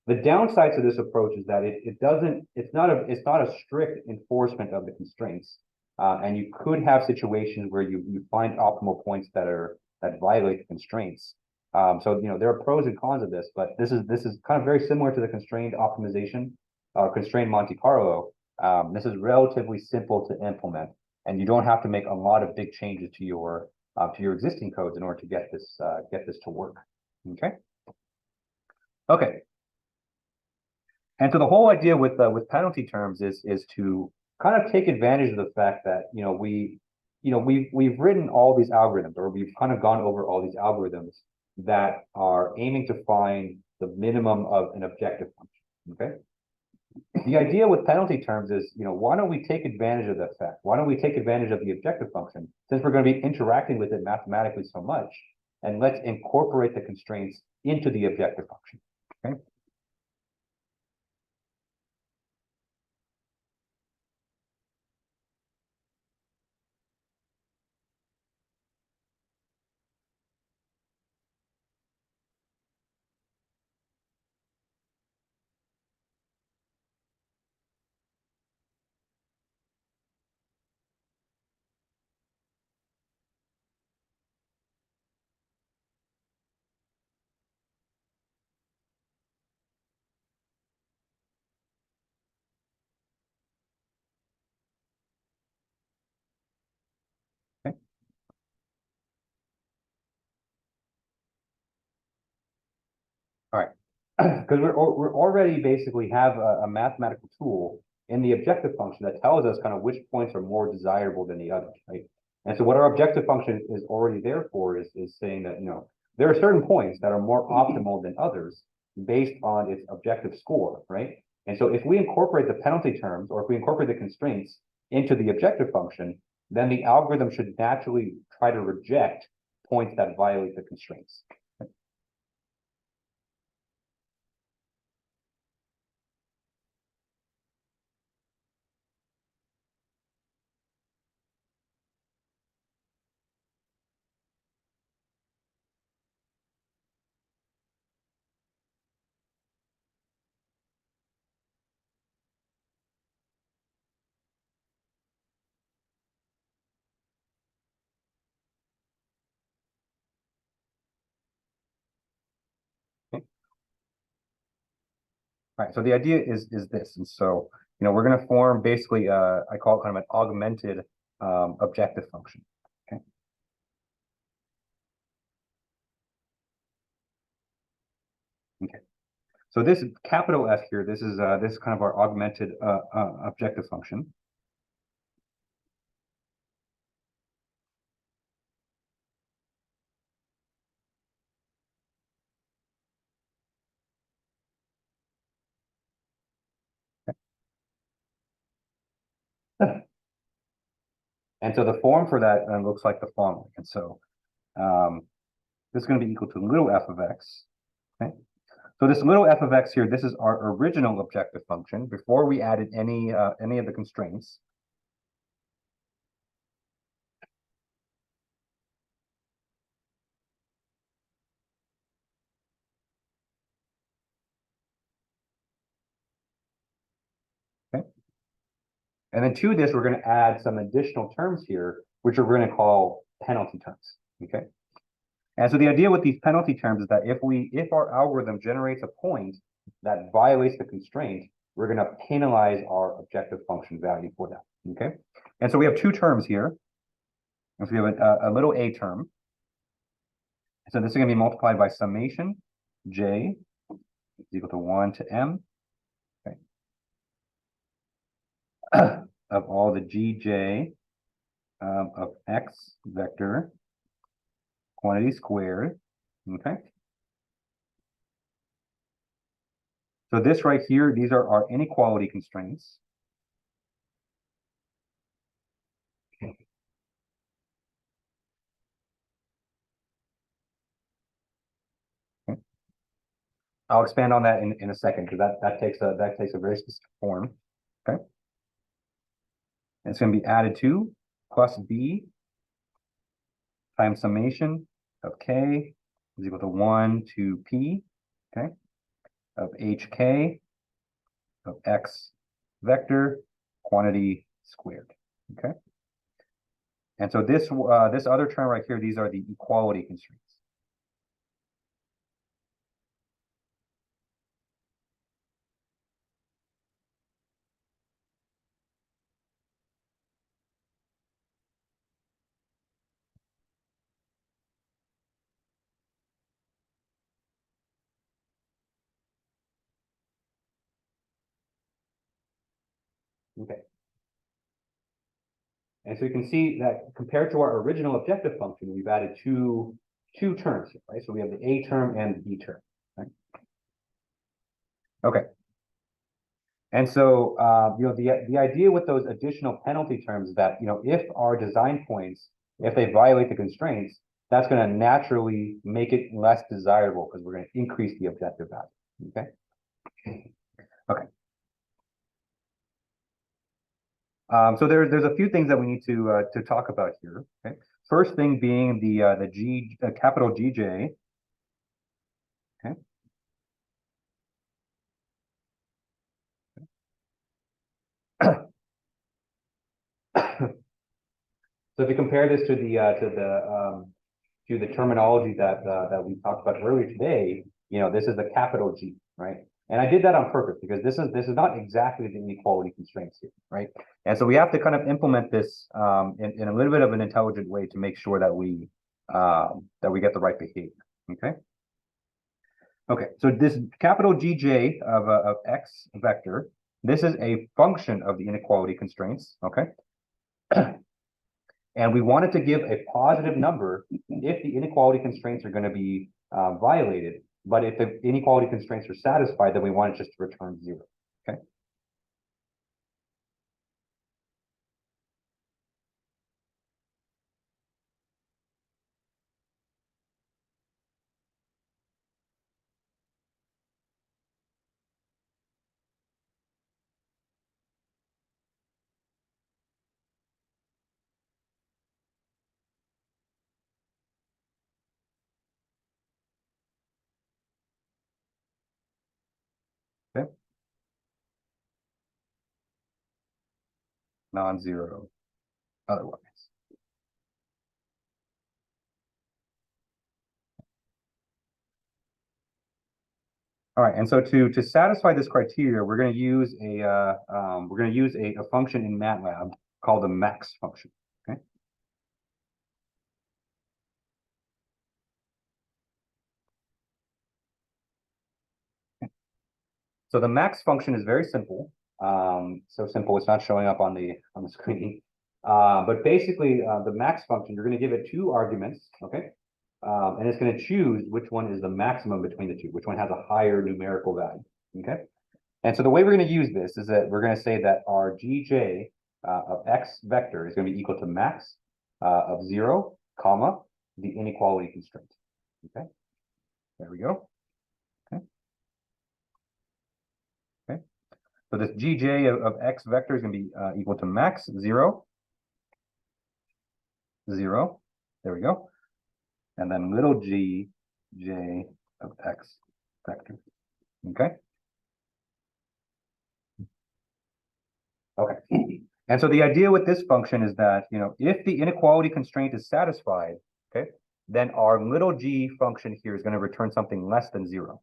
The downside to this approach is that it's not a strict enforcement of the constraints. And you could have situations where you find optimal points that violate the constraints. So there are pros and cons of this, but this is kind of very similar to the constrained optimization, constrained Monte Carlo. This is relatively simple to implement, and you don't have to make a lot of big changes to your existing codes in order to get this to work. Okay. Okay. And so the whole idea with penalty terms is to kind of take advantage of the fact that we've written all these algorithms, or we've kind of gone over all these algorithms that are aiming to find the minimum of an objective function. Okay. The idea with penalty terms is, why don't we take advantage of that fact? Why don't we take advantage of the objective function, since we're going to be interacting with it mathematically so much, and let's incorporate the constraints into the objective function. Okay. Okay. All right. Because we're already basically have a mathematical tool in the objective function that tells us kind of which points are more desirable than the others, right? And so what our objective function is already there for is saying that, there are certain points that are more optimal than others based on its objective score, right? And so if we incorporate the penalty terms, or if we incorporate the constraints into the objective function, then the algorithm should naturally try to reject points that violate the constraints. Right. So the idea is this, and so we're going to form basically I call it kind of an augmented objective function. Okay. Okay. So this capital F here, this is kind of our augmented objective function. And so the form for that looks like the following. And so this is going to be equal to little f of x. Okay. So this little f of x here, this is our original objective function before we added any of the constraints. Okay. And then to this, we're going to add some additional terms here, which we're going to call penalty terms. Okay. And so the idea with these penalty terms is that if our algorithm generates a point that violates the constraint, we're going to penalize our objective function value for that. Okay. And so we have two terms here. And so we have a little a term. So this is going to be multiplied by summation j is equal to 1 to m, okay, of all the gj of x vector quantity squared, okay? So this right here, these are our inequality constraints. Okay. I'll expand on that in a second because that takes a very specific form. Okay. And it's going to be added to plus b times summation of k is equal to 1 to p, okay, of hk of x vector quantity squared, okay? And so this this other term right here, these are the equality constraints. Okay. And so you can see that compared to our original objective function, we've added two terms here, right? So we have the a term and the b term, right? Okay. And so, you know, the idea with those additional penalty terms is that, you know, if our design points, if they violate the constraints, that's going to naturally make it less desirable because we're going to increase the objective value. Okay. Okay. So there's a few things that we need to talk about here. Okay. First thing being the capital GJ. Okay. So if you compare this to the terminology that we talked about earlier today, you know, this is the capital G, right? And I did that on purpose because this is not exactly the inequality constraints here, right? And so we have to kind of implement this in a little bit of an intelligent way to make sure that we get the right behavior. Okay. Okay. So this capital GJ of x vector, this is a function of the inequality constraints. Okay. And we wanted to give a positive number if the inequality constraints are going to be violated. But if the inequality constraints are satisfied, then we want it just to return 0. Okay. Okay. Non-zero otherwise. All right, and so to satisfy this criteria, we're going to use a function in MATLAB called the max function. Okay. So the max function is very simple. So simple it's not showing up on the screen. But basically, the max function, you're going to give it 2 arguments. Okay. And it's going to choose which one is the maximum between the two, which one has a higher numerical value. Okay. And so the way we're going to use this is that we're going to say that our GJ of x vector is going to be equal to max of 0, comma, the inequality constraint. Okay. There we go. Okay. Okay. So this GJ of x vector is going to be equal to max 0, 0. There we go. And then little g j of x vector. Okay. Okay. And so the idea with this function is that, you know, if the inequality constraint is satisfied, okay, then our little g function here is going to return something less than 0.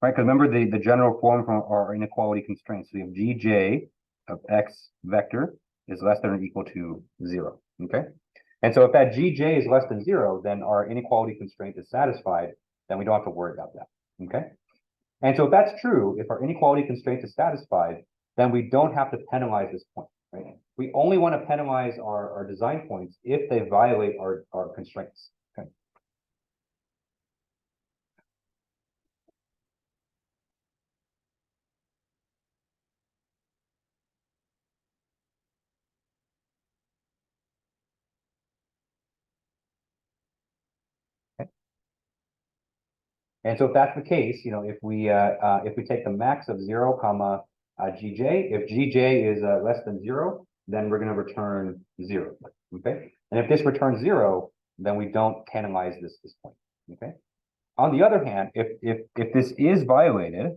right? Because remember the general form from our inequality constraints. So we have Gj of x vector is less than or equal to 0, okay? And so if that Gj is less than 0, then our inequality constraint is satisfied, then we don't have to worry about that, okay? And so if that's true, if our inequality constraint is satisfied, then we don't have to penalize this point, right? We only want to penalize our design points if they violate our constraints, okay? And so if that's the case, if we take the max of 0 comma gj, if gj is less than 0, then we're going to return 0, okay? And if this returns 0, then we don't penalize this point, okay? On the other hand, if this is violated,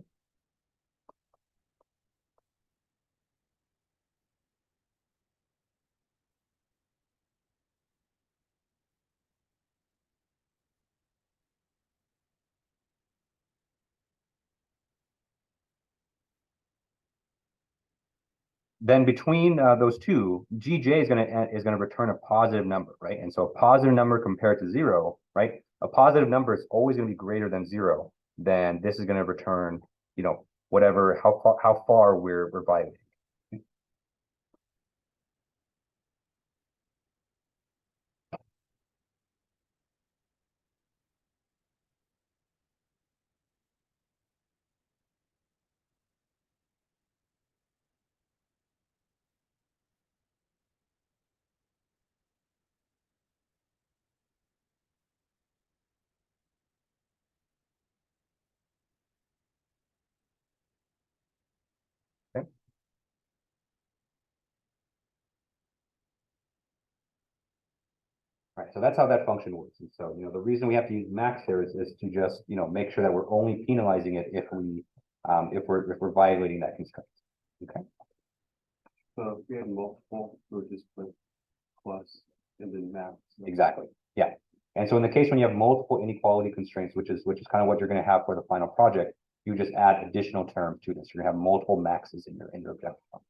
then between those two, gj is gonna return a positive number, right? And so a positive number compared to 0, right? A positive number is always going to be greater than 0. Then this is going to return, whatever how far we're violating. Okay. Right, so that's how that function works. And so, the reason we have to use max here is to just, make sure that we're only penalizing it if we're violating that constraint. Okay. So if we have multiple, we'll just put plus and then max. Exactly. Yeah. And so in the case when you have multiple inequality constraints, which is kind of what you're going to have for the final project, you just add additional terms to this. You're going to have multiple maxes in your objective function.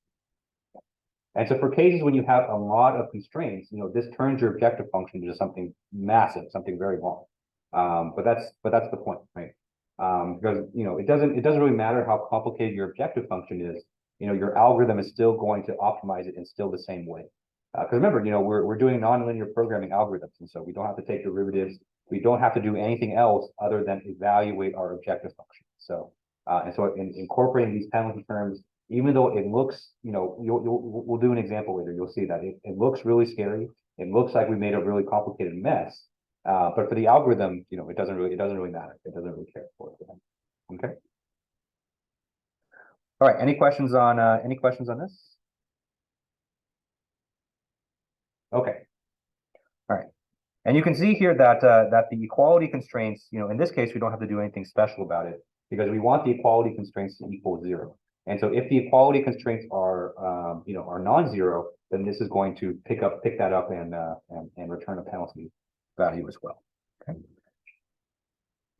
And so for cases when you have a lot of constraints, this turns your objective function into something massive, something very long. But that's the point, right? Because it doesn't really matter how complicated your objective function is. Your algorithm is still going to optimize it in still the same way. Because remember, we're doing nonlinear programming algorithms, and so we don't have to take derivatives. We don't have to do anything else other than evaluate our objective function. So in incorporating these penalty terms, even though it looks, we'll do an example later. You'll see that it looks really scary. It looks like we made a really complicated mess. But for the algorithm, it doesn't really matter. It doesn't really care for it. Okay. All right. Any questions on this? Okay. All right. And you can see here that the equality constraints, in this case, we don't have to do anything special about it because we want the equality constraints to equal 0. And so if the equality constraints are non-zero, then this is going to pick that up and return a penalty value as well. Okay.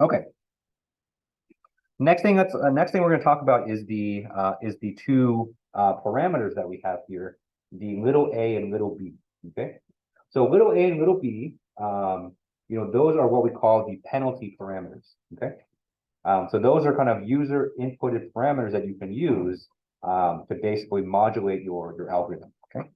Okay. Next thing we're going to talk about is the two parameters that we have here, the little a and little b. Okay. So little a and little b, those are what we call the penalty parameters. Okay. So those are kind of user inputted parameters that you can use to basically modulate your algorithm. Okay.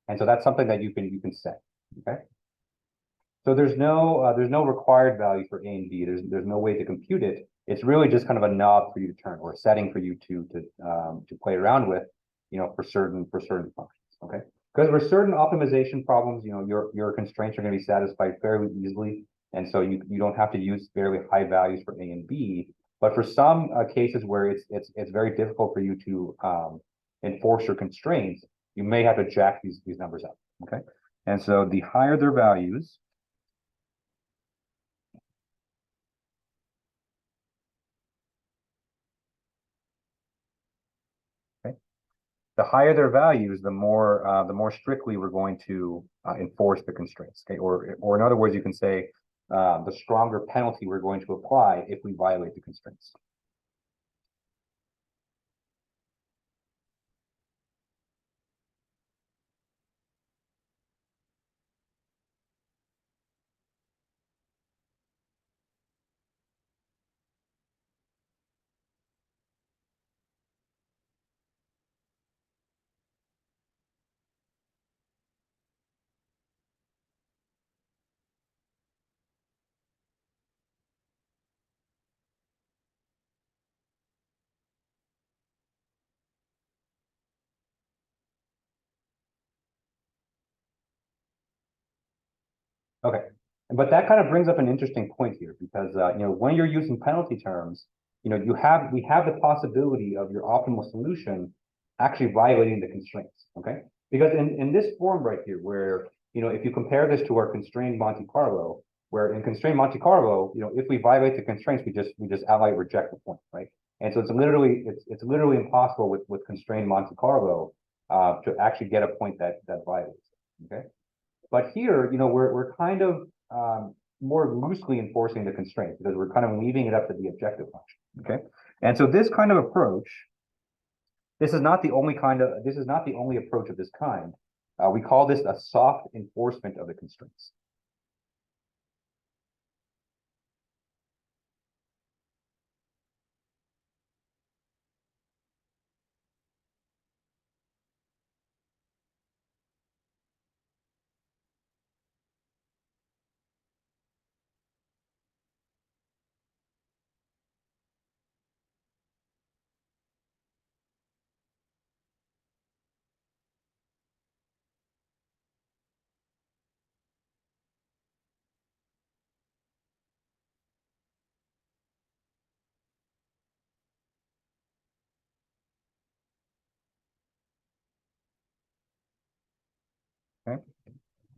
And so that's something that you can set, okay? So there's no required value for A and B. There's no way to compute it. It's really just kind of a knob for you to turn, or a setting for you to play around with, for certain functions, okay? Because for certain optimization problems, your constraints are going to be satisfied fairly easily, and so you don't have to use fairly high values for A and B. But for some cases where it's very difficult for you to enforce your constraints, you may have to jack these numbers up, okay? And so the higher their values, the higher their values, the more strictly we're going to enforce the constraints. Okay, or in other words, you can say the stronger penalty we're going to apply if we violate the constraints. Okay, but that kind of brings up an interesting point here because when you're using penalty terms, we have the possibility of your optimal solution actually violating the constraints. Okay, because in this form right here, where if you compare this to our constrained Monte Carlo, where in constrained Monte Carlo, if we violate the constraints, we just outright reject the point, right? And so it's literally impossible with constrained Monte Carlo to actually get a point that violates. Okay. But here, we're kind of more loosely enforcing the constraints because we're kind of leaving it up to the objective function. Okay, and so this kind of approach, this is not the only approach of this kind. We call this a soft enforcement of the constraints. Okay.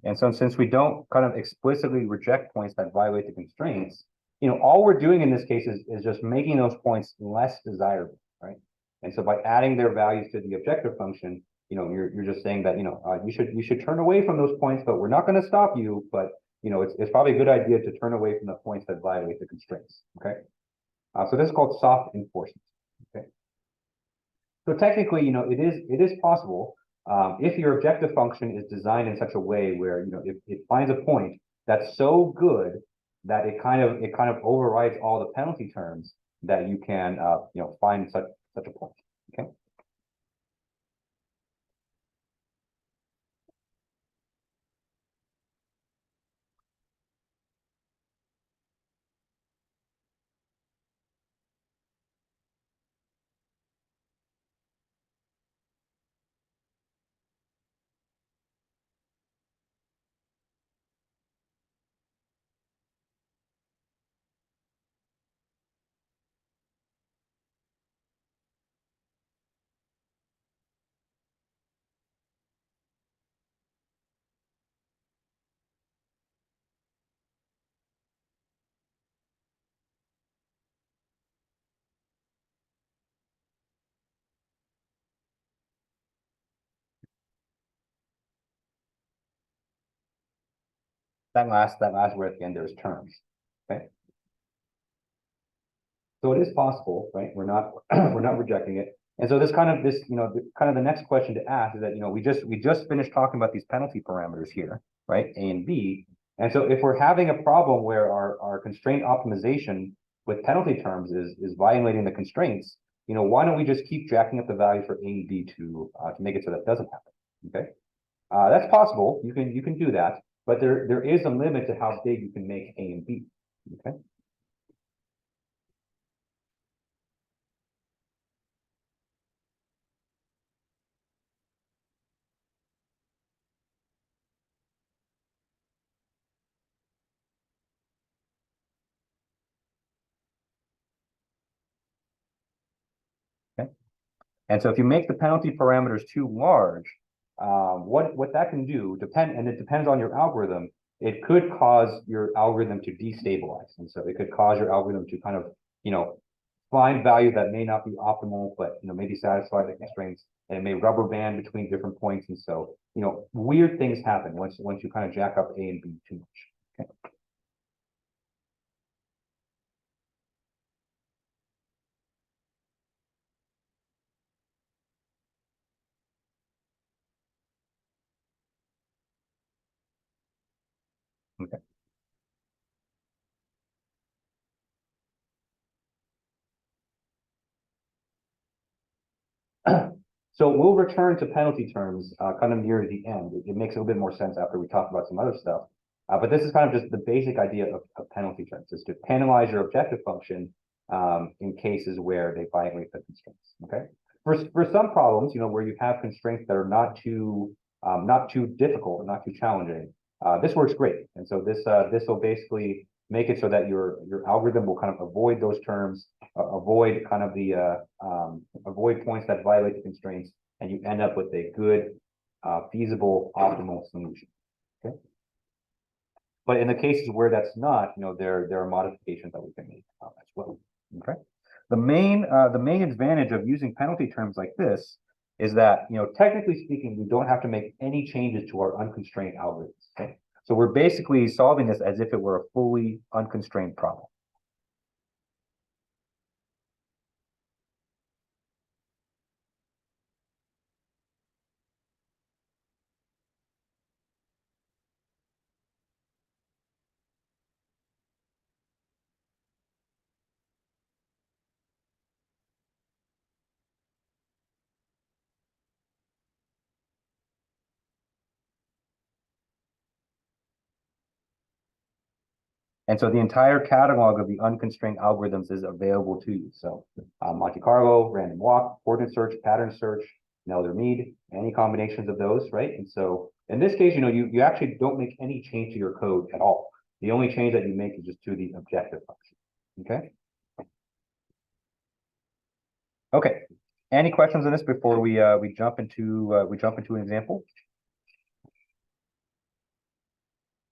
And so since we don't kind of explicitly reject points that violate the constraints, all we're doing in this case is just making those points less desirable, right? And so by adding their values to the objective function, you're just saying that, you should turn away from those points, but we're not going to stop you, but it's probably a good idea to turn away from the points that violate the constraints, okay? So this is called soft enforcement, okay? So technically, it is possible if your objective function is designed in such a way where it finds a point that's so good that it kind of overrides all the penalty terms that you can find such a point. Okay. That last word at the end there is terms. Okay. So it is possible, right? We're not we're not rejecting it. And so kind of the next question to ask is that we just finished talking about these penalty parameters here, right? A and B. And so if we're having a problem where our constraint optimization with penalty terms is violating the constraints, why don't we just keep jacking up the values for A and B to make it so that doesn't happen? Okay. That's possible. You can do that, but there is a limit to how big you can make A and B. Okay. Okay. And so if you make the penalty parameters too large, what that can do and it depends on your algorithm. It could cause your algorithm to destabilize, and so it could cause your algorithm to kind of find value that may not be optimal, but maybe satisfy the constraints, and it may rubber band between different points, and so weird things happen once you kind of jack up A and B too much. Okay. Okay. So we'll return to penalty terms kind of near the end. It makes a little bit more sense after we talk about some other stuff. But this is kind of just the basic idea of penalty terms, is to penalize your objective function in cases where they violate the constraints. Okay. For some problems, where you have constraints that are not too difficult and not too challenging, this works great. And so this will basically make it so that your algorithm will kind of avoid those terms, avoid kind of the avoid points that violate the constraints, and you end up with a good, feasible, optimal solution. Okay. But in the cases where that's not, there are modifications that we can make as well. Okay. The main advantage of using penalty terms like this is that, technically speaking, we don't have to make any changes to our unconstrained algorithms. Okay. So we're basically solving this as if it were a fully unconstrained problem. And so the entire catalog of the unconstrained algorithms is available to you. So Monte Carlo, random walk, coordinate search, pattern search, Nelder-Mead, any combinations of those, right? And so in this case, you actually don't make any change to your code at all. The only change that you make is just to the objective function. Okay. Okay. Any questions on this before we jump into an example?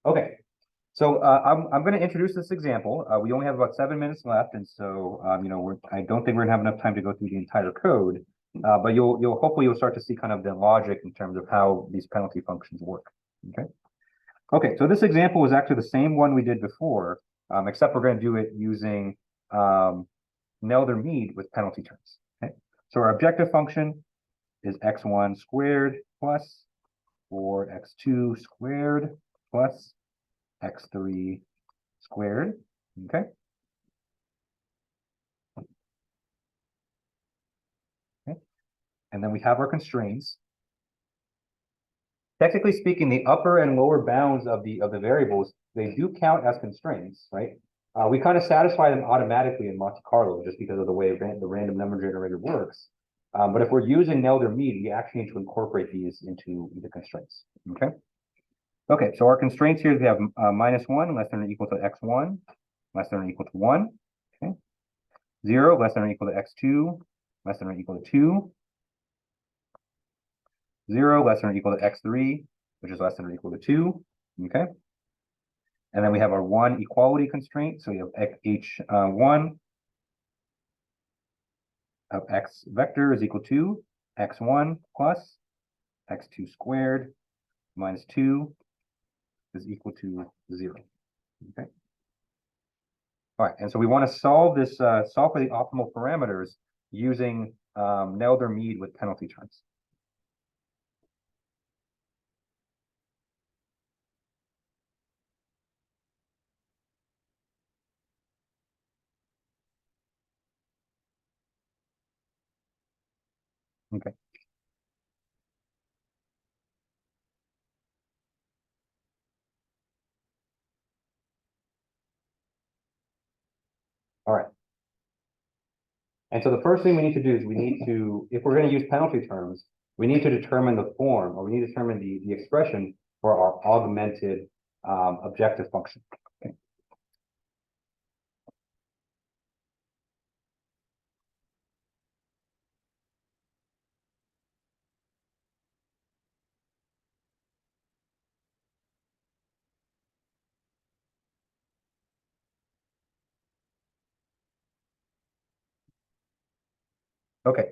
Okay. So I'm going to introduce this example. We only have about 7 minutes left, and so I don't think we're going to have enough time to go through the entire code. But hopefully you'll start to see kind of the logic in terms of how these penalty functions work. Okay. Okay. So this example is actually the same one we did before, except we're going to do it using Nelder-Mead with penalty terms. Okay. So our objective function is x1 squared plus 4x2 squared plus x3 squared. Okay. Okay. And then we have our constraints. Technically speaking, the upper and lower bounds of the variables, they do count as constraints, right? We kind of satisfy them automatically in Monte Carlo just because of the way the random number generator works. But if we're using Nelder-Mead, we actually need to incorporate these into the constraints. Okay. Okay, so our constraints here, we have -1 less than or equal to x1, less than or equal to 1. Okay. 0 less than or equal to x2, less than or equal to 2. 0 less than or equal to x3, which is less than or equal to 2. Okay. And then we have our 1 equality constraint. So we have h1 of x vector is equal to x1 plus x2 squared minus 2 is equal to 0. Okay. All right, and so we want to solve this, solve for the optimal parameters using Nelder-Mead with penalty terms. Okay. All right. And so the first thing we need to do is we need to, if we're going to use penalty terms, we need to determine the form, or we need to determine the expression for our augmented objective function. Okay. Okay.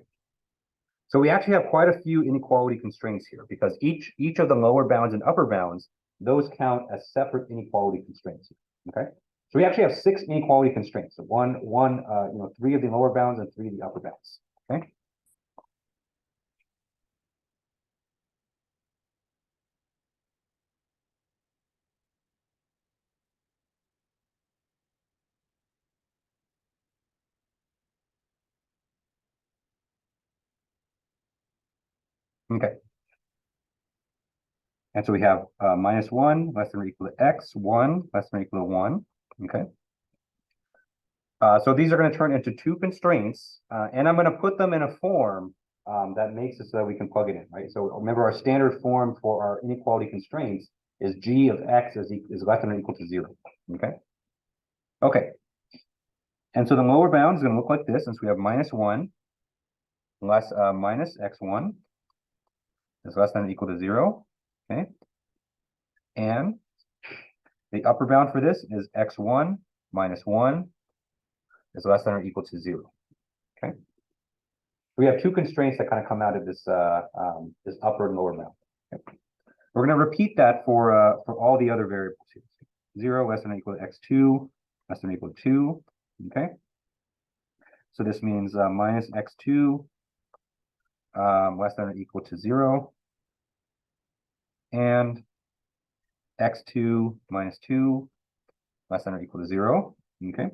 So we actually have quite a few inequality constraints here because each of the lower bounds and upper bounds, those count as separate inequality constraints. Okay. So we actually have 6 inequality constraints. So one, 3 of the lower bounds and 3 of the upper bounds. Okay. Okay. And so we have -1 less than or equal to x, 1 less than or equal to 1. Okay. So these are going to turn into 2 constraints, and I'm going to put them in a form that makes it so that we can plug it in, right? So remember our standard form for our inequality constraints is g of x is less than or equal to 0. Okay. Okay. And so the lower bound is going to look like this, since we have -1 less minus x1 is less than or equal to 0. Okay. And the upper bound for this is x1 minus 1 is less than or equal to 0. Okay. We have 2 constraints that kind of come out of this this upper and lower bound. Okay. We're going to repeat that for all the other variables here. 0 less than or equal to x2 less than or equal to 2. Okay. So this means minus x2 less than or equal to 0, and x2 minus 2 less than or equal to 0. Okay.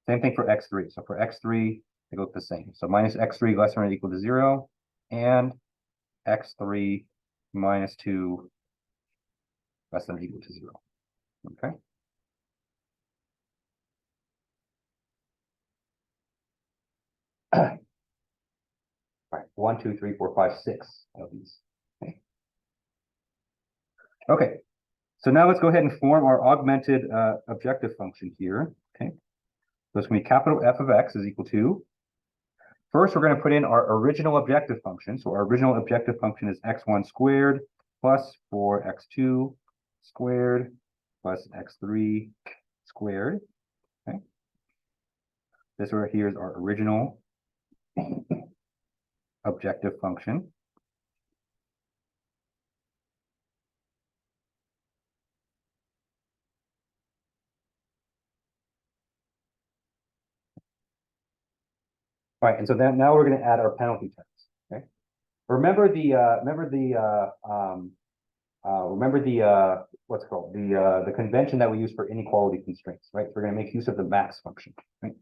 Same thing for x3. So for x3, they look the same. So minus x3 less than or equal to 0, and x3 minus 2 less than or equal to 0. Okay. All right, 1, 2, 3, 4, 5, 6 of these. Okay. Okay. So now let's go ahead and form our augmented objective function here. Okay. So it's going to be capital F of x is equal to, first we're going to put in our original objective function. So our original objective function is x1 squared plus 4x2 squared plus x3 squared. Okay. This right here is our original objective function. All right, and so then now we're going to add our penalty terms. Okay. Remember the what's it called, the convention that we use for inequality constraints, right? So we're going to make use of the max function, right?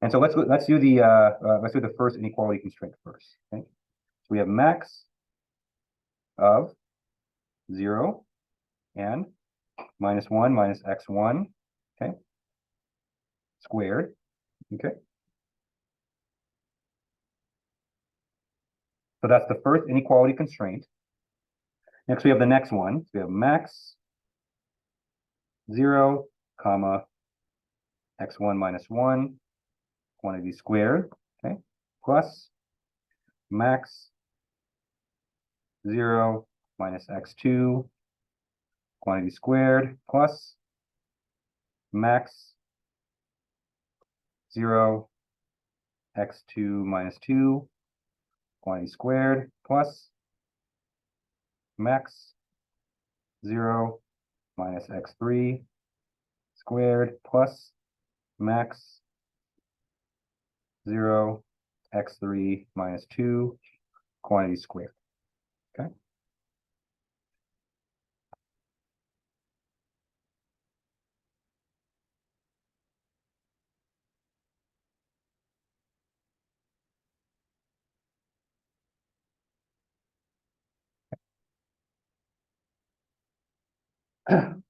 And so let's do the first inequality constraint first. Okay. So we have max of 0 and -1 minus x1, okay, squared. Okay. So that's the first inequality constraint. Next, we have the next one. So we have max 0, comma, x1 minus 1, quantity squared, okay, plus max 0 minus x2, quantity squared, plus max 0 x2 minus 2, quantity squared, plus max 0 minus x3 squared, plus max 0 x3 minus 2, quantity squared. Okay.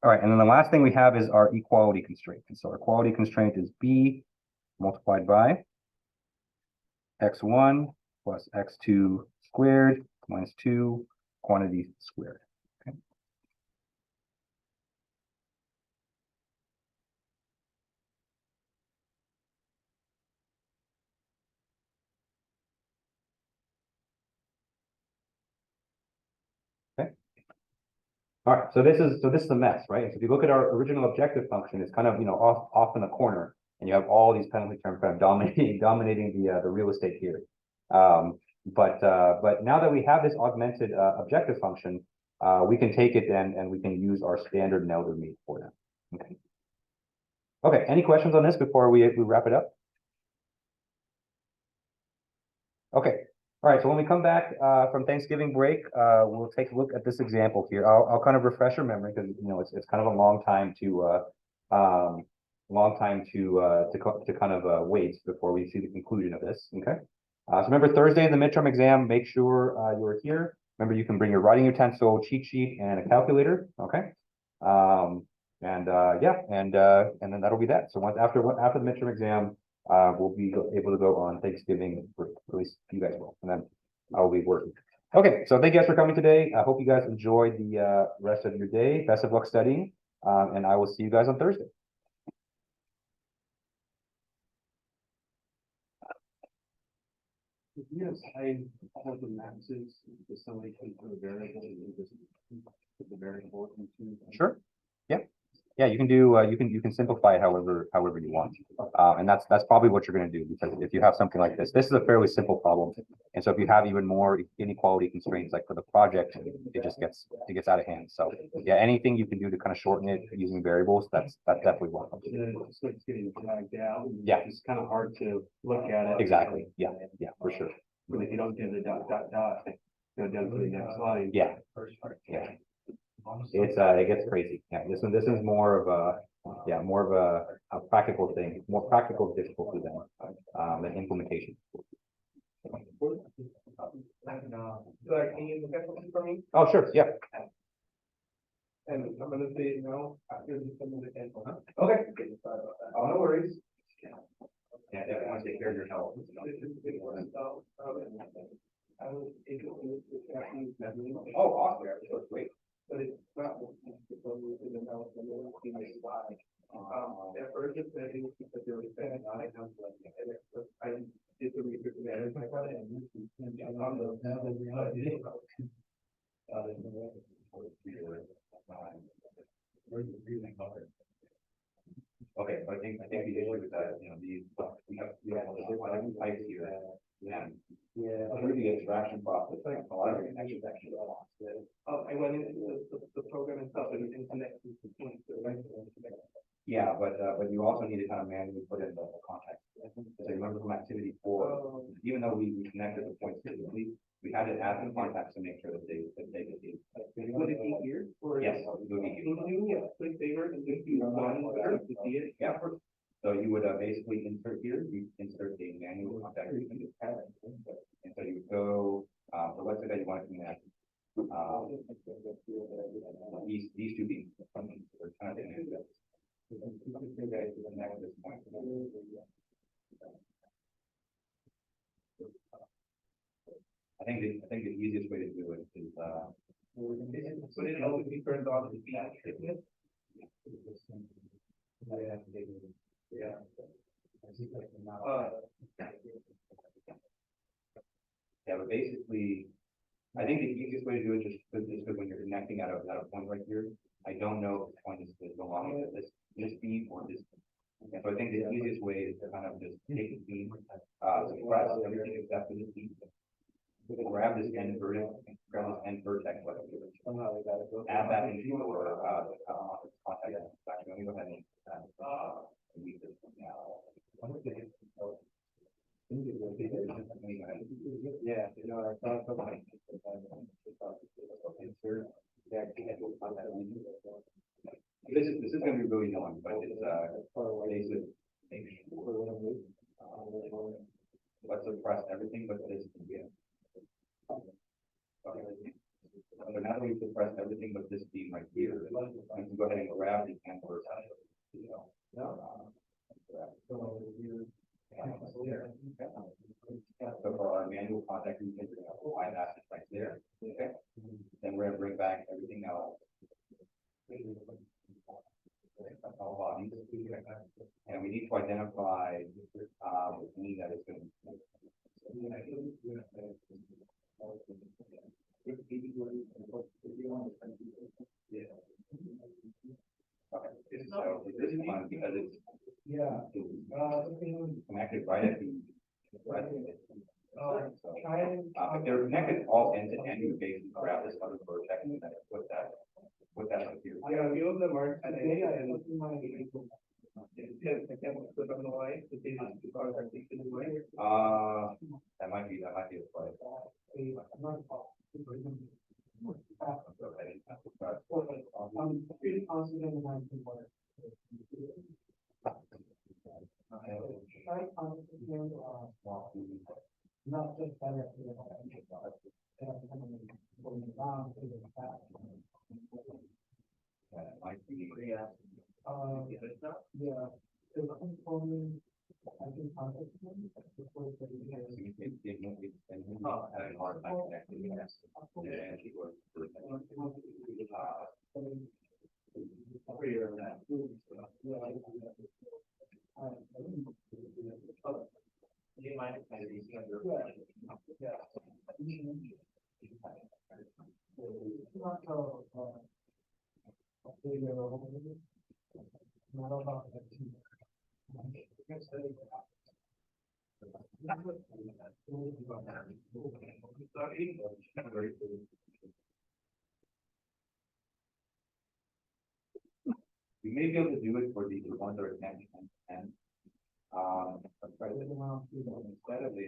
All right, and then the last thing we have is our equality constraint. And so our equality constraint is b multiplied by x1 plus x2 squared minus 2 quantity squared. Okay. Okay. All right, so this is a mess, right? So if you look at our original objective function, it's kind of off in the corner, and you have all these penalty terms kind of dominating the real estate here. But now that we have this augmented objective function, we can take it and we can use our standard Nelder meet for that. Okay. Okay. Any questions on this before we wrap it up? Okay. All right. So when we come back from Thanksgiving break, we'll take a look at this example here. I'll kind of refresh your memory because it's kind of a long time to kind of wait before we see the conclusion of this. Okay. So remember Thursday in the midterm exam, make sure you're here. Remember, you can bring your writing utensil, cheat sheet, and a calculator. Okay. And then that'll be that. So after the midterm exam, we'll be able to go on Thanksgiving, or at least you guys will, and then I'll be working. Okay, so thank you guys for coming today. I hope you guys enjoy the rest of your day. Best of luck studying, and I will see you guys on Thursday. Yes, I have the maxes, if somebody can put a variable and just put the variable into. Sure. Yeah. Yeah, you can do you can simplify it however you want, and that's probably what you're going to do, because if you have something like this is a fairly simple problem, and so if you have even more inequality constraints like for the project, it gets out of hand. So yeah, anything you can do to kind of shorten it using variables, that's definitely welcome. So it's getting dragged out. Yeah, it's kind of hard to look at it. Exactly. Yeah, for sure. But if you don't do the dot, go down to the next line. Yeah. Yeah. It gets crazy. Yeah, this is more of a practical thing, more practical difficulty than implementation. Can you look at something for me? Oh, sure. Yeah. And I'm gonna say no after the example. Okay. Oh, no worries. Yeah, definitely want to take care of your health. Oh, awesome. That's great. But it's not. At first it said it was because they were saying I did the research and I got it and on the Okay, so I think the issue is that, we have different types here. Yeah. Through the extraction process, a lot of it actually I went into the program and stuff and connected to points. Yeah, but you also need to kind of manually put in the context. So remember from activity 4, even though we connected the points physically, we had to add the contacts to make sure that they could be. Would it be here? Or Yes, it would be here. can you click favor and just do one to see it? Yeah. So you would basically insert here, you insert a manual contact. And so you would go, so let's say that you want to connect these two beams. We're kind of doing this. Connect this point. I think the easiest way to do it is would it always be turned on to be active? Yeah. Yeah, but basically, I think the easiest way to do it is because when you're connecting at a point right here, I don't know if the point is belonging to this beam or this. And so I think the easiest way is to kind of just take the beam, suppress everything except for this beam. Grab this end vertex, add that into your contact. Let me go ahead and delete this one now. Yeah, this is going to be really long, but it's basic. Let's suppress everything but this. Okay. So now we used to press everything but this beam right here. You can go ahead and grab the camber. You know. So for our manual contact, we can apply that right there. Okay. Then we're gonna bring back everything else. All bodies. And we need to identify any that is going to. Okay, so this one, because it's connected right at the. If they're connected all end to end, you basically grab this other vertex and then put that up here. Yeah, a few of them are at A and. I can't put on the line, but they just because I think it's way. That might be a play. I'm pretty confident in that. Not just better. Might be. Yeah. I can contact them before the. Having a hard time connecting. Yes. Yeah, he was. Do you mind if I use your? Yeah. Not about that. We may be able to do it for the ones that are 10 and 10. Instead of a.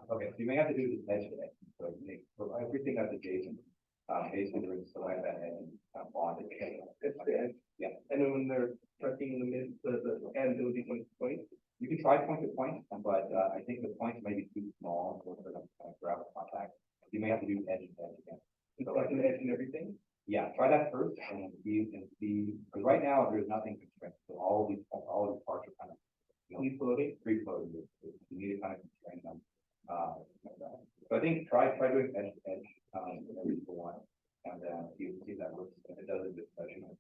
Okay, so you may have to do this edge to edge. So for everything that's adjacent, basically we're going to select that edge and bond it. It's the edge. Yeah. And then when they're tracking in the mid, the end, it will be point to point. You can try point to point, but I think the points may be too small for the grab contact. You may have to do edge to edge again. So like an edge and everything. Yeah, try that first and then see, because right now there's nothing constrained. So all these parts are kind of Free floating. free floating. You need to kind of constrain them. So I think try doing edge to edge every single one, and see if that works. If it doesn't, just let you know.